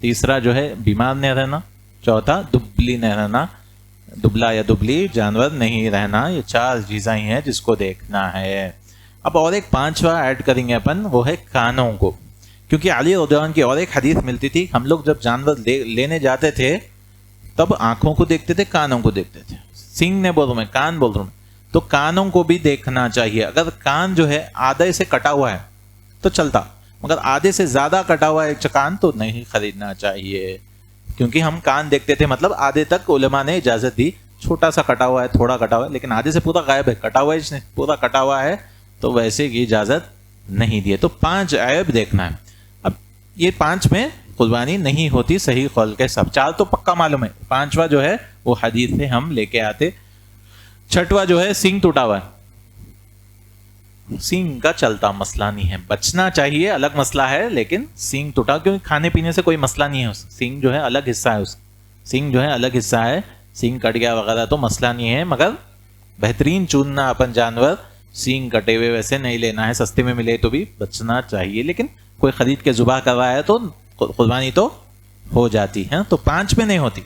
S1: تیسرا جو ہے بیمار نہیں رہنا. چوتھا دبلی نہیں رہنا, دبلا یا دبلی جانور نہیں رہنا. یہ 4 چیزیں ہی ہیں جس کو دیکھنا ہے. اب اور ایک 5واں ایڈ کریں گے اپن, وہ ہے کانوں کو. کیونکہ علی رضی اللہ عنہ کی اور ایک حدیث ملتی تھی, ہم لوگ جب جانور لینے جاتے تھے تب آنکھوں کو دیکھتے تھے, کانوں کو دیکھتے تھے. سینگ نے بول رہا ہوں میں, کان بول رہا ہوں. تو کانوں کو بھی دیکھنا چاہیے. اگر کان جو ہے آدھے سے کٹا ہوا ہے تو چلتا, مگر آدھے سے زیادہ کٹا ہوا ہے کان تو نہیں خریدنا چاہیے. کیونکہ ہم کان دیکھتے تھے, مطلب آدھے تک علماء نے اجازت دی. چھوٹا سا کٹا ہوا ہے, تھوڑا کٹا ہوا ہے, لیکن آدھے سے پورا غائب ہے, کٹا ہوا ہے, پورا کٹا ہوا ہے, تو ویسے کی اجازت نہیں دی ہے. تو 5 عیب دیکھنا ہے. اب یہ 5 میں قربانی نہیں ہوتی صحیح قول کے سب. 4 تو پکا معلوم ہے, 5واں جو ہے وہ حدیث سے ہم لے کے آتے. 6واں جو ہے سینگ ٹوٹا ہوا ہے. سینگ کا چلتا مسئلہ نہیں ہے, بچنا چاہیے, الگ مسئلہ ہے. لیکن سینگ ٹوٹا, کیونکہ کھانے پینے سے کوئی مسئلہ نہیں ہے. اس سینگ جو ہے الگ حصہ ہے, اس سینگ جو ہے الگ حصہ ہے. سینگ کٹ گیا وغیرہ تو مسئلہ نہیں ہے, مگر بہترین چننا اپن جانور. سینگ کٹے ہوئے ویسے نہیں لینا ہے, سستے میں ملے تو بھی بچنا چاہیے. لیکن کوئی خرید کے ذبح کر رہا ہے تو قربانی تو ہو جاتی ہے. تو 5 میں نہیں ہوتی,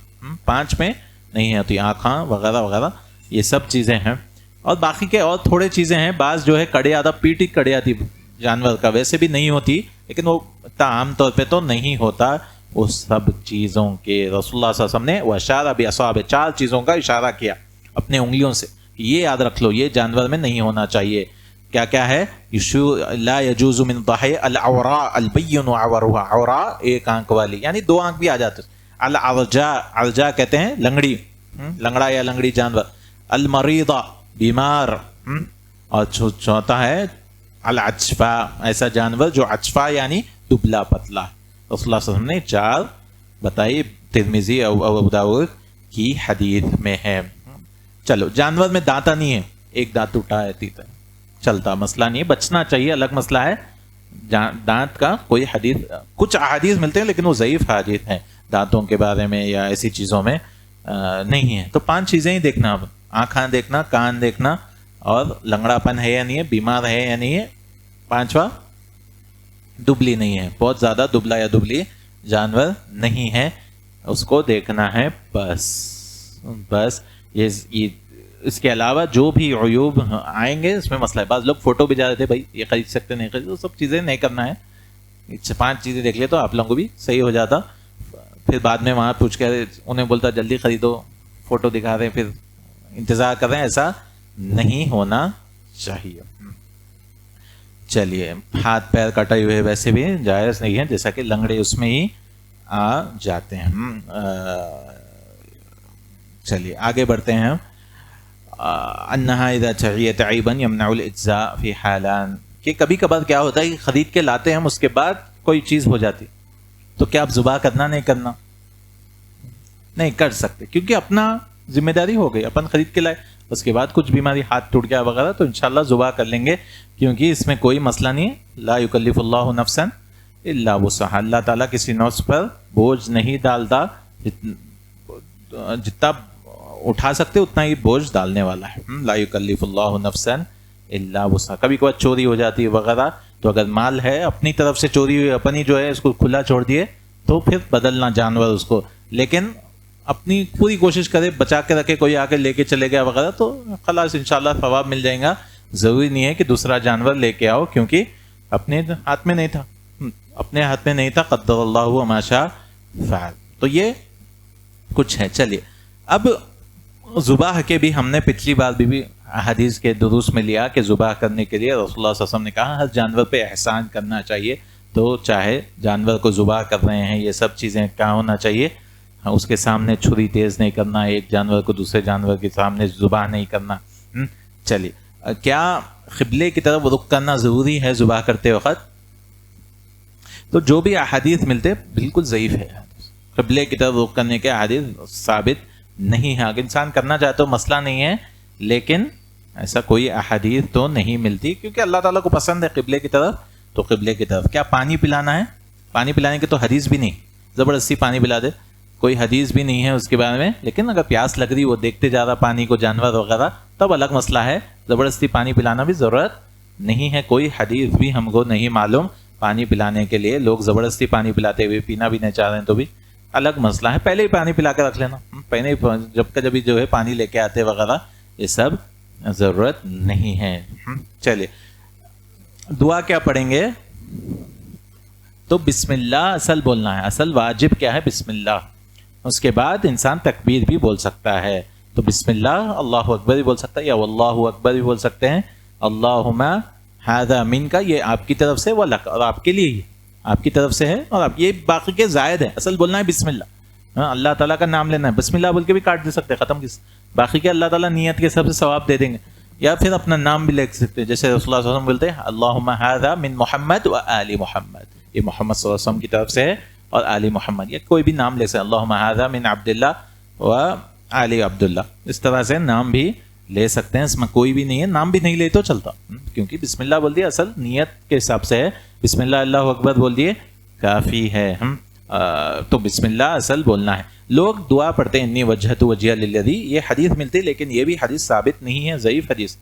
S1: 5 میں نہیں ہوتی. آنکھاں وغیرہ وغیرہ یہ سب چیزیں ہیں. اور باقی کے اور تھوڑے چیزیں ہیں. بعض جو ہے کڑے آدھا پیٹ ہی کڑے آتی جانور کا, ویسے بھی نہیں ہوتی, لیکن وہ عام طور پہ تو نہیں ہوتا. اس سب چیزوں کے رسول اللہ صلی اللہ علیہ وسلم نے واشارہ باصابع 4 چیزوں کا اشارہ کیا اپنے انگلیوں سے. یہ یاد رکھ لو, یہ جانور میں نہیں ہونا چاہیے. کیا کیا ہے؟ لا يجوز من ضحی العوراء البین عورها. عورا ایک آنکھ والی, یعنی 2 آنکھ بھی آ جاتے. العرجاء, عرجاء کہتے ہیں لنگڑی, لنگڑا یا لنگڑی جانور. المریضہ بیمار. اور چوتھا ہے العجفا, ایسا جانور جو عجفا یعنی دبلا پتلا. رسول اللہ صلی اللہ علیہ وسلم نے 4 بتائی, ترمذی اور ابو داؤد کی حدیث میں ہے. چلو, جانور میں دانتا نہیں ہے, ایک دانت ٹوٹا ہے, تیتا چلتا, مسئلہ نہیں ہے, بچنا چاہیے, الگ مسئلہ ہے. دانت کا کوئی حدیث, کچھ احادیث ملتے ہیں لیکن وہ ضعیف حدیث ہیں دانتوں کے بارے میں یا ایسی چیزوں میں نہیں ہے. تو 5 چیزیں ہی دیکھنا. اب آنکھاں دیکھنا, کان دیکھنا, اور لنگڑا پن ہے یا نہیں ہے, بیمار ہے یا نہیں ہے. 5واں دبلی نہیں ہے, بہت زیادہ دبلا یا دبلی جانور نہیں ہے, اس کو دیکھنا ہے بس. یہ اس کے علاوہ جو بھی عیوب آئیں گے اس میں مسئلہ ہے. بعض لوگ فوٹو بھی جا رہے تھے, بھائی یہ خرید سکتے نہیں خرید, وہ سب چیزیں نہیں کرنا ہے. 5 چیزیں دیکھ لے تو آپ لوگوں کو بھی صحیح ہو جاتا. پھر بعد میں وہاں پوچھ کے انہیں بولتا جلدی خریدو, فوٹو دکھا رہے ہیں, پھر انتظار کر رہے ہیں, ایسا نہیں ہونا چاہیے. چلیے, ہاتھ پیر کٹے ہوئے ویسے بھی جائز نہیں ہے, جیسا کہ لنگڑے اس میں ہی آ جاتے ہیں. چلیے آگے بڑھتے ہیں. انہا اذا شغیت عیبا یمنع الاجزاء فی حالان, کہ کبھی کبھار کیا ہوتا ہے کہ خرید کے لاتے ہیں ہم, اس کے بعد کوئی چیز ہو جاتی تو کیا آپ ذبح کرنا نہیں کرنا؟ نہیں کر سکتے، کیونکہ اپنا ذمہ داری ہو گئی، اپن خرید کے لائے، اس کے بعد کچھ بیماری ہاتھ ٹوٹ گیا وغیرہ تو انشاءاللہ ذبح کر لیں گے، کیونکہ اس میں کوئی مسئلہ نہیں ہے۔ لا یکلف اللہ نفسا الا وسعها، اللہ تعالیٰ کسی نفس پر بوجھ نہیں ڈالتا، جتنا اٹھا سکتے اتنا ہی بوجھ ڈالنے والا ہے۔ لا یکلف اللہ نفسا الا وسعها۔ کبھی کبھی چوری ہو جاتی ہے وغیرہ، تو اگر مال ہے اپنی طرف سے چوری ہوئی، اپنی جو ہے اس کو کھلا چھوڑ دیے تو پھر بدلنا جانور اس کو، لیکن اپنی پوری کوشش کرے بچا کے رکھے، کوئی آ کے لے کے چلے گیا وغیرہ تو خلاص انشاءاللہ ثواب مل جائے گا۔ ضروری نہیں ہے کہ دوسرا جانور لے کے آؤ، کیونکہ اپنے ہاتھ میں نہیں تھا، اپنے ہاتھ میں نہیں تھا، قدر اللہ وما شاء فعل۔ تو یہ کچھ ہے۔ چلیے اب ذبح کے بھی ہم نے پچھلی بار بھی حدیث کے دروس میں لیا کہ ذبح کرنے کے لیے رسول اللہ صلی اللہ علیہ وسلم نے کہا ہر جانور پہ احسان کرنا چاہیے، تو چاہے جانور کو ذبح کر رہے ہیں یہ سب چیزیں کیا ہونا چاہیے، اس کے سامنے چھری تیز نہیں کرنا، ایک جانور کو دوسرے جانور کے سامنے ذبح نہیں کرنا۔ چلیے کیا قبلے کی طرف رخ کرنا ضروری ہے ذبح کرتے وقت؟ تو جو بھی احادیث ملتے بالکل ضعیف ہے، قبلے کی طرف رخ کرنے کے احادیث ثابت نہیں ہے۔ اگر انسان کرنا چاہے تو مسئلہ نہیں ہے، لیکن ایسا کوئی احادیث تو نہیں ملتی، کیونکہ اللہ تعالیٰ کو پسند ہے قبلے کی طرف، تو قبلے کی طرف۔ کیا پانی پلانا ہے؟ پانی پلانے کی تو حدیث بھی نہیں، زبردستی پانی پلا دے، کوئی حدیث بھی نہیں ہے اس کے بارے میں، لیکن اگر پیاس لگ رہی وہ دیکھتے جا رہا پانی کو جانور وغیرہ تب الگ مسئلہ ہے، زبردستی پانی پلانا بھی ضرورت نہیں ہے، کوئی حدیث بھی ہم کو نہیں معلوم پانی پلانے کے لیے، لوگ زبردستی پانی پلاتے ہوئے پینا بھی نہیں چاہ رہے ہیں تو بھی الگ مسئلہ ہے، پہلے ہی پانی پلا کے رکھ لینا، پہلے ہی جب جو ہے پانی لے کے آتے وغیرہ یہ سب ضرورت نہیں ہے۔ چلیے دعا کیا پڑھیں گے؟ تو بسم اللہ اصل بولنا ہے، اصل واجب کیا ہے؟ بسم اللہ۔ اس کے بعد انسان تکبیر بھی بول سکتا ہے، تو بسم اللہ، اللہ اکبر بھی بول سکتا ہے، یا واللہ اکبر بھی بول سکتے ہیں، اللہم ھذا منک، یہ آپ کی طرف سے، ولک، اور آپ کے لیے ہی، آپ کی طرف سے ہے، اور آپ یہ باقی کے زائد ہے، اصل بولنا ہے بسم اللہ، اللہ تعالیٰ کا نام لینا ہے، بسم اللہ بول کے بھی کاٹ دے سکتے ہیں، ختم کس، باقی کے اللہ تعالیٰ نیت کے سب سے ثواب دے دیں گے، یا پھر اپنا نام بھی لکھ سکتے ہیں، جیسے رسول اللہ صلی اللہ علیہ وسلم بولتے ہیں اللہم ھذا من محمد و آل محمد، یہ محمد صلی اللہ علیہ وسلم کی طرف سے ہے اور آل محمد، یا کوئی بھی نام لے سکتے ہیں، اللہم ھذا من عبداللہ و آل عبداللہ، اس طرح سے نام بھی لے سکتے ہیں، اس میں کوئی بھی نہیں ہے، نام بھی نہیں لے تو چلتا، کیونکہ بسم اللہ بول دیا، اصل نیت کے حساب سے ہے، بسم اللہ اللہ اکبر بول دیے کافی ہے، تو بسم اللہ اصل بولنا ہے۔ لوگ دعا پڑھتے ہیں انی وجہت وجہہ للذی، یہ حدیث ملتی لیکن یہ بھی حدیث ثابت نہیں ہے، ضعیف حدیث،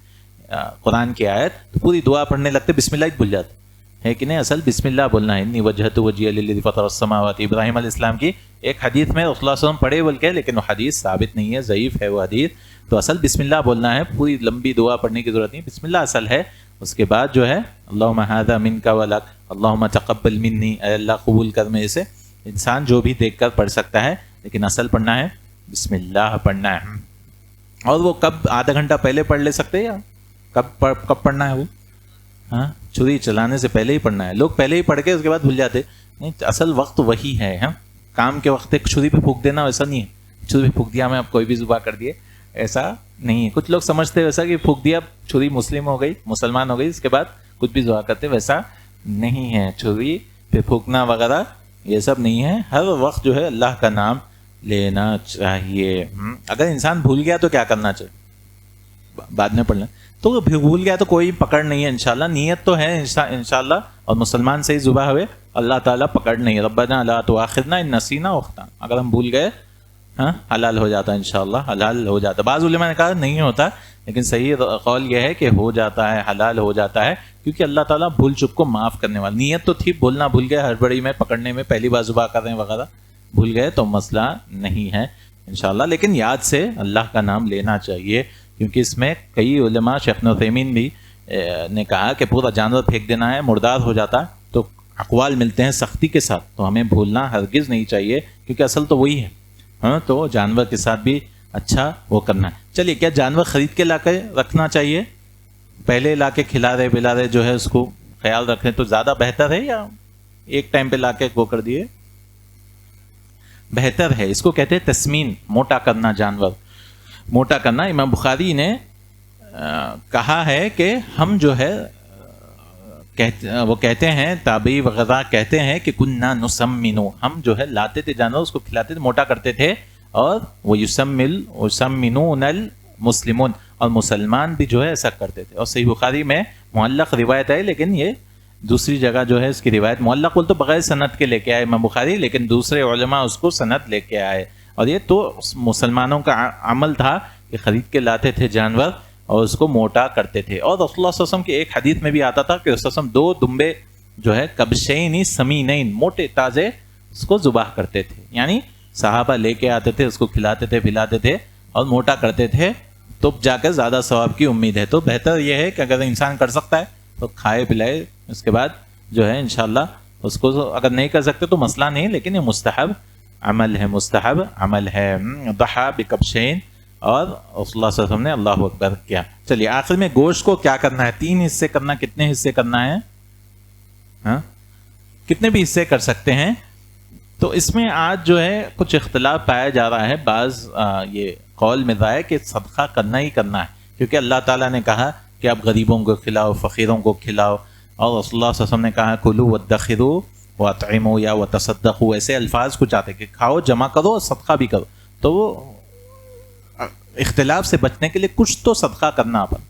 S1: قرآن کی آیت، تو پوری دعا پڑھنے لگتے بسم اللہ ہی بھول جاتے ہے کہ نہیں، اصل بسم اللہ بولنا ہے، انی وجہت وجہہ للذی فطر السماوات، ابراہیم علیہ السلام کی ایک حدیث میں رسول اللہ صلی اللہ علیہ وسلم پڑھے بول کے، لیکن وہ حدیث ثابت نہیں ہے، ضعیف ہے وہ حدیث، تو اصل بسم اللہ بولنا ہے، پوری لمبی دعا پڑھنے کی ضرورت نہیں، بسم اللہ اصل ہے۔ اس کے بعد جو ہے اللہم ھذا منک ولک، اللہم تقبل منی، اے اللہ قبول کر میرے سے، انسان جو بھی دیکھ کر پڑھ سکتا ہے، لیکن اصل پڑھنا ہے بسم اللہ پڑھنا ہے۔ اور وہ کب، آدھا گھنٹہ پہلے پڑھ لے سکتے ہیں، یا کب پڑھنا ہے وہ؟ ہاں چھری چلانے سے پہلے ہی پڑھنا ہے، لوگ پہلے ہی پڑھ کے اس کے بعد بھول جاتے، نہیں اصل وقت وہی ہے، ہاں کام کے وقت ایک چھری پہ پھونک دینا ویسا نہیں ہے، چھری پہ پھونک دیا میں اب کوئی بھی ذبح کر دیے، ایسا نہیں ہے، کچھ لوگ سمجھتے ویسا کہ پھونک دیا چھری مسلم ہو گئی، مسلمان ہو گئی، اس کے بعد کچھ بھی ذبح کرتے، ویسا نہیں ہے، چھری پہ پھونکنا وغیرہ یہ سب نہیں ہے، ہر وقت جو ہے اللہ کا نام لینا چاہیے۔ اگر انسان بھول گیا تو کیا کرنا چاہیے؟ بعد میں پڑھنا، تو بھول گیا تو کوئی پکڑ نہیں ہے، انشاءاللہ نیت تو ہے انشاءاللہ، اور مسلمان سے ہی ذبح ہوئے، اللہ تعالیٰ پکڑ نہیں، ربنا لا تؤاخذنا ان نسینا او اخطأنا، اگر ہم بھول گئے ہاں حلال ہو جاتا ہے، انشاءاللہ حلال ہو جاتا ہے، بعض علماء نے کہا نہیں ہوتا، لیکن صحیح قول یہ ہے کہ ہو جاتا ہے، حلال ہو جاتا ہے، کیونکہ اللہ تعالیٰ بھول چک کو معاف کرنے والا، نیت تو تھی، بھولنا بھول گئے ہڑبڑی میں پکڑنے میں، پہلی بار ذبح کر رہے ہیں وغیرہ، بھول گئے تو مسئلہ نہیں ہے انشاءاللہ، لیکن یاد سے اللہ کا نام لینا چاہیے، کیونکہ اس میں کئی علماء، شیخ ابن عثیمین بھی نے کہا کہ پورا جانور پھینک دینا ہے، مردار ہو جاتا ہے، تو اقوال ملتے ہیں سختی کے ساتھ، تو ہمیں بھولنا ہرگز نہیں چاہیے، کیونکہ اصل تو وہی ہے، ہاں تو جانور کے ساتھ بھی اچھا وہ کرنا ہے۔ چلیے کیا جانور خرید کے لا کے رکھنا چاہیے؟ پہلے لا کے کھلا رہے پلا رہے جو ہے اس کو خیال رکھیں تو زیادہ بہتر ہے، یا ایک ٹائم پہ لا کے وہ کر دیے بہتر ہے؟ اس کو کہتے ہیں تسمین، موٹا کرنا، جانور موٹا کرنا۔ امام بخاری نے کہا ہے کہ ہم جو ہے وہ کہتے ہیں تابعی وغیرہ کہتے ہیں کہ کننا نسمنو، ہم جو ہے لاتے تھے جانور، اس کو کھلاتے تھے، موٹا کرتے تھے، اور وہ یسمنون المسلمون، اور مسلمان بھی جو ہے ایسا کرتے تھے. اور صحیح بخاری میں معلق روایت ہے، لیکن یہ دوسری جگہ جو ہے اس کی روایت معلق بول تو بغیر سند کے لے کے آئے امام بخاری، لیکن دوسرے علماء اس کو سند لے کے آئے. اور یہ تو مسلمانوں کا عمل تھا کہ خرید کے لاتے تھے جانور اور اس کو موٹا کرتے تھے. اور رسول اللہ صلی اللہ علیہ وسلم کی ایک حدیث میں بھی آتا تھا کہ رسول اللہ صلی اللہ علیہ وسلم 2 دمبے جو ہے کبشین سمینین، موٹے تازے، اس کو ذبح کرتے تھے. یعنی صحابہ لے کے آتے تھے، اس کو کھلاتے تھے، پلاتے تھے اور موٹا کرتے تھے، تو جا کر زیادہ ثواب کی امید ہے. تو بہتر یہ ہے کہ اگر انسان کر سکتا ہے تو کھائے پلائے، اس کے بعد جو ہے انشاءاللہ اس کو اگر نہیں کر سکتے تو مسئلہ نہیں، لیکن یہ مستحب عمل ہے، مستحب عمل ہے. ضحیٰ بکبشین، اور رسول اللہ صلی اللہ علیہ وسلم نے اللہ اکبر کیا. چلیے آخر میں گوشت کو کیا کرنا ہے؟ 3 حصے کرنا. کتنے حصے کرنا ہے؟ ہاں کتنے بھی حصے کر سکتے ہیں. تو اس میں آج جو ہے کچھ اختلاف پایا جا رہا ہے. بعض یہ قول میں رہا ہے کہ صدقہ کرنا ہی کرنا ہے، کیونکہ اللہ تعالیٰ نے کہا کہ آپ غریبوں کو کھلاؤ، فقیروں کو کھلاؤ، اور رسول اللہ صلی اللہ علیہ وسلم نے کہا کلوا وادخروا واطعموا یا وتصدقوا، ایسے الفاظ کچھ آتے کہ کھاؤ، جمع کرو اور صدقہ بھی کرو. تو وہ اختلاف سے بچنے کے لیے کچھ تو صدقہ کرنا، اپن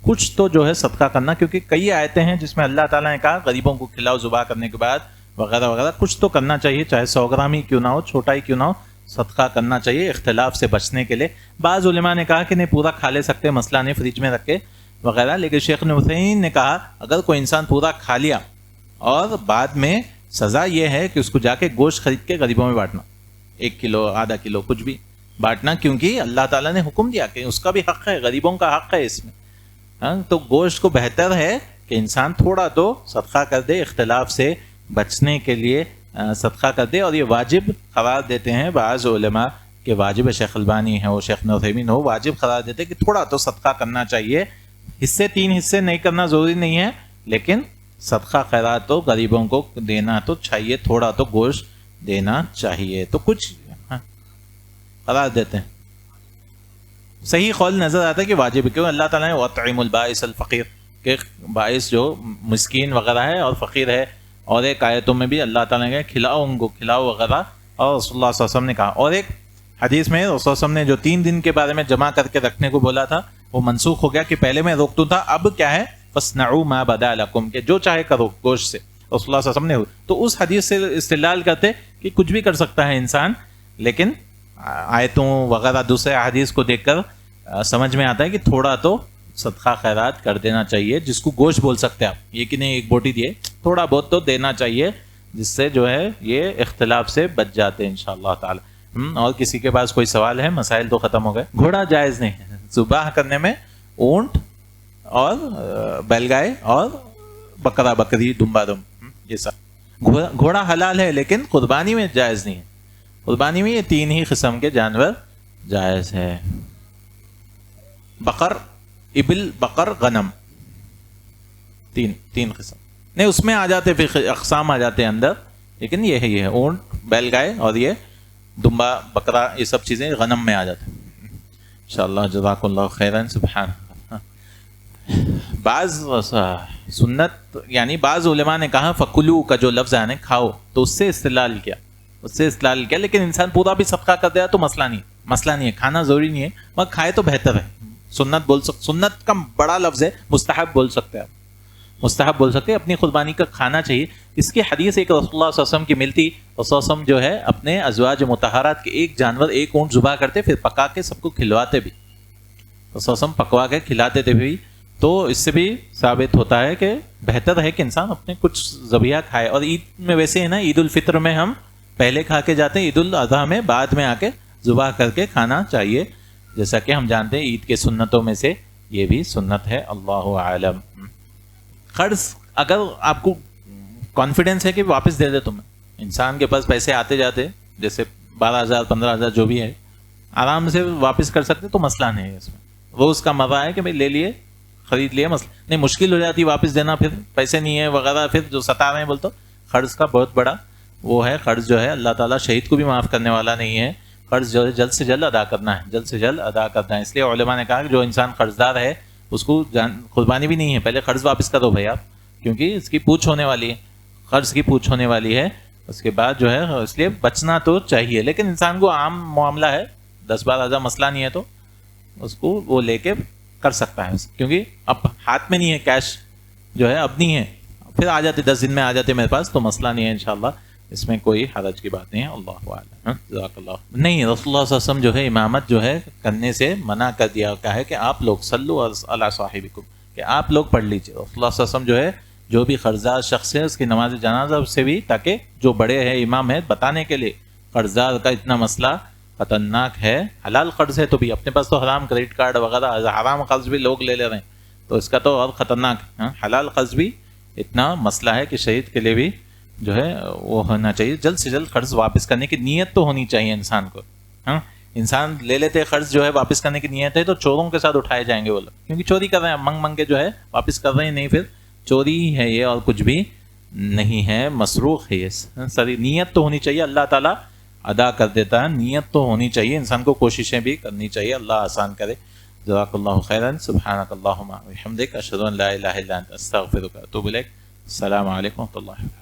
S1: کچھ تو جو ہے صدقہ کرنا، کیونکہ کئی آیتیں ہیں جس میں اللہ تعالیٰ نے کہا غریبوں کو کھلاؤ ذبح کرنے کے بعد وغیرہ وغیرہ. کچھ تو کرنا چاہیے، چاہے 100 گرام ہی کیوں نہ ہو، چھوٹا ہی کیوں نہ ہو، صدقہ کرنا چاہیے اختلاف سے بچنے کے لیے. بعض علماء نے کہا کہ نہیں پورا کھا لے سکتے، مسئلہ نہیں، فریج میں رکھ کے وغیرہ. لیکن شیخ عثیمین نے کہا اگر کوئی انسان پورا کھا لیا اور بعد میں سزا یہ ہے کہ اس کو جا کے گوشت خرید کے غریبوں میں بانٹنا، 1 کلو آدھا کلو کچھ بھی بانٹنا، کیونکہ اللہ تعالیٰ نے حکم دیا کہ اس کا بھی حق ہے، غریبوں کا حق ہے اس میں. تو گوشت کو بہتر ہے کہ انسان تھوڑا تو صدقہ کر دے، اختلاف سے بچنے کے لیے صدقہ کر دے. اور یہ واجب قرار دیتے ہیں بعض علماء کہ واجب ہے، شیخ البانی ہے وہ، شیخ عثیمین ہو، واجب قرار دیتے کہ تھوڑا تو صدقہ کرنا چاہیے. حصے 3 حصے نہیں کرنا ضروری نہیں ہے، لیکن صدقہ خیرات تو غریبوں کو دینا تو چاہیے، تھوڑا تو گوشت دینا چاہیے. تو کچھ قرار دیتے ہیں. صحیح قول نظر آتا ہے کہ واجب ہے، کیوں اللہ تعالیٰ نے وَأَطْعِمُ الْبَائِسَ الْفَقِيرَ کہ باعث جو مسکین وغیرہ ہے اور فقیر ہے. اور ایک آیتوں میں بھی اللہ تعالیٰ نے کہا کھلاؤ ان کو، کھلاؤ وغیرہ. اور رسول اللہ صلی اللہ علیہ وسلم نے کہا. اور ایک حدیث میں رسول اللہ صلی اللہ علیہ وسلم نے جو 3 دن کے بارے میں جمع کر کے رکھنے کو بولا تھا وہ منسوخ ہو گیا کہ پہلے میں روکتا تھا، اب کیا ہے فَاصْنَعُوا مَا بَدَا لَكُمْ کہ جو چاہے کرو گوشت سے. رسول اللہ صلی اللہ علیہ وسلم نے تو اس حدیث سے استدلال کرتے کہ کچھ بھی کر سکتا ہے انسان، لیکن آیتوں وغیرہ دوسرے حدیث کو دیکھ کر سمجھ میں آتا ہے کہ تھوڑا تو صدقہ خیرات کر دینا چاہیے. جس کو گوشت بول سکتے ہیں آپ، یہ کہ نہیں ایک بوٹی دیے، تھوڑا بہت تو دینا چاہیے، جس سے جو ہے یہ اختلاف سے بچ جاتے ہیں انشاءاللہ تعالی. اور کسی کے پاس کوئی سوال ہے؟ مسائل تو ختم ہو گئے. گھوڑا جائز نہیں ہے ذبح کرنے میں، اونٹ اور بیل گائے اور بکرا بکری دمبا دم، یہ سب. گھوڑا حلال ہے لیکن قربانی میں جائز نہیں ہے. قربانی میں یہ 3 ہی قسم کے جانور جائز ہے، بقر، ابل، بقر، غنم، 3 قسم نہیں. اس میں آ جاتے پھر اقسام آ جاتے ہیں اندر، لیکن یہ ہے اونٹ، بیل گائے اور یہ دمبا بکرا، یہ سب چیزیں غنم میں آ جاتے ہیں انشاءاللہ. جزاک اللہ خیرا. سبحان بعض سنت یعنی بعض علماء نے کہا فکلو کا جو لفظ ہے کھاؤ، تو اس سے استدلال کیا، لیکن انسان پورا بھی صدقہ کر دیا تو مسئلہ نہیں ہے، کھانا ضروری نہیں ہے، مگر کھائے تو بہتر ہے. سنت کا بڑا لفظ ہے، مستحب بول سکتے ہیں آپ، مستحب بول سکتے ہیں، اپنی قربانی کا کھانا چاہیے. اس کی حدیث ایک رسول اللہ صلی اللہ علیہ وسلم کی ملتی. رسول اللہ علیہ وسلم جو ہے اپنے ازواج مطہرات کے ایک جانور، ایک اونٹ ذبح کرتے، پھر پکا کے سب کو کھلواتے بھی. رسول اللہ علیہ وسلم پکوا کے کھلاتے تھے بھی. تو اس سے بھی ثابت ہوتا ہے کہ بہتر ہے کہ انسان اپنے کچھ ذبیحہ کھائے. اور عید میں ویسے ہے نا، عید الفطر میں ہم پہلے کھا کے جاتے ہیں، عید الاضحیٰ میں بعد میں آ کے ذبح کر کے کھانا چاہیے، جیسا کہ ہم جانتے ہیں عید کے سنتوں میں سے یہ بھی سنت ہے. اللہ عالم. قرض اگر آپ کو کانفیڈنس ہے کہ واپس دے دے تمہیں، انسان کے پاس پیسے آتے جاتے جیسے 12,000 15,000 جو بھی ہے، آرام سے واپس کر سکتے تو مسئلہ نہیں ہے اس میں. وہ اس کا مزہ ہے کہ بھائی لے لیے، خرید لیے، مسئلہ نہیں. مشکل ہو جاتی واپس دینا، پھر پیسے نہیں ہے وغیرہ، پھر جو ستا رہے ہیں بولتے قرض کا بہت بڑا وہ ہے. قرض جو ہے اللہ تعالیٰ شہید کو بھی معاف کرنے والا نہیں ہے. قرض جو ہے جلد سے جلد ادا کرنا ہے، جلد سے جلد ادا کرنا ہے. اس لیے علماء نے کہا کہ جو انسان قرض دار ہے اس کو قربانی بھی نہیں ہے، پہلے قرض واپس کرو بھائی آپ، کیونکہ اس کی پوچھ ہونے والی ہے، قرض کی پوچھ ہونے والی ہے، اس کے بعد جو ہے اس لیے بچنا تو چاہیے. لیکن انسان کو عام معاملہ ہے، 10-12 ہزار مسئلہ نہیں ہے تو اس کو وہ لے کے کر سکتا ہے، کیونکہ اب ہاتھ میں نہیں ہے کیش جو ہے، اب نہیں ہے، پھر آ جاتے 10 دن میں آ جاتے میرے پاس تو مسئلہ نہیں ہے انشاءاللہ، اس میں کوئی حرج کی بات نہیں ہے. اللہ اعلم. جزاک اللہ. نہیں، رسول اللہ صلی اللہ علیہ وسلم جو ہے امامت جو ہے کرنے سے منع کر دیا، کہا ہے کہ آپ لوگ صلوا علی صاحبکم، کہ آپ لوگ پڑھ لیجیے. رسول اللہ صلی اللہ علیہ وسلم جو ہے جو بھی قرضدار شخص ہے اس کی نماز جنازہ سے بھی، تاکہ جو بڑے ہیں امام ہے بتانے کے لیے قرضدار کا اتنا مسئلہ خطرناک ہے. حلال قرض ہے تو بھی، اپنے پاس تو حرام کریڈٹ کارڈ وغیرہ حرام قرض بھی لوگ لے لے رہے ہیں تو اس کا تو اور خطرناک ہے. حلال قرض بھی اتنا مسئلہ ہے کہ شہید کے لیے بھی جو ہے وہ ہونا چاہیے، جلد سے جلد قرض واپس کرنے کی نیت تو ہونی چاہیے انسان کو. انسان لے لیتے قرض جو ہے واپس کرنے کی نیت ہے تو چوروں کے ساتھ اٹھائے جائیں گے وہ لوگ، کیونکہ چوری کر رہے ہیں، منگ منگ کے جو ہے واپس کر رہے ہیں، نہیں پھر چوری ہے یہ اور کچھ بھی نہیں ہے، مسروق ہے یہ. ساری نیت تو ہونی چاہیے، اللہ تعالیٰ ادا کر دیتا ہے. نیت تو ہونی چاہیے، انسان کو کوششیں بھی کرنی چاہیے، اللہ آسان کرے. جزاک اللہ خیرا. سبحانک اللہم و بحمدک، اشہد ان لا الہ الا انت، استغفرک و اتوب الیک. السلام علیکم و رحمۃ اللہ.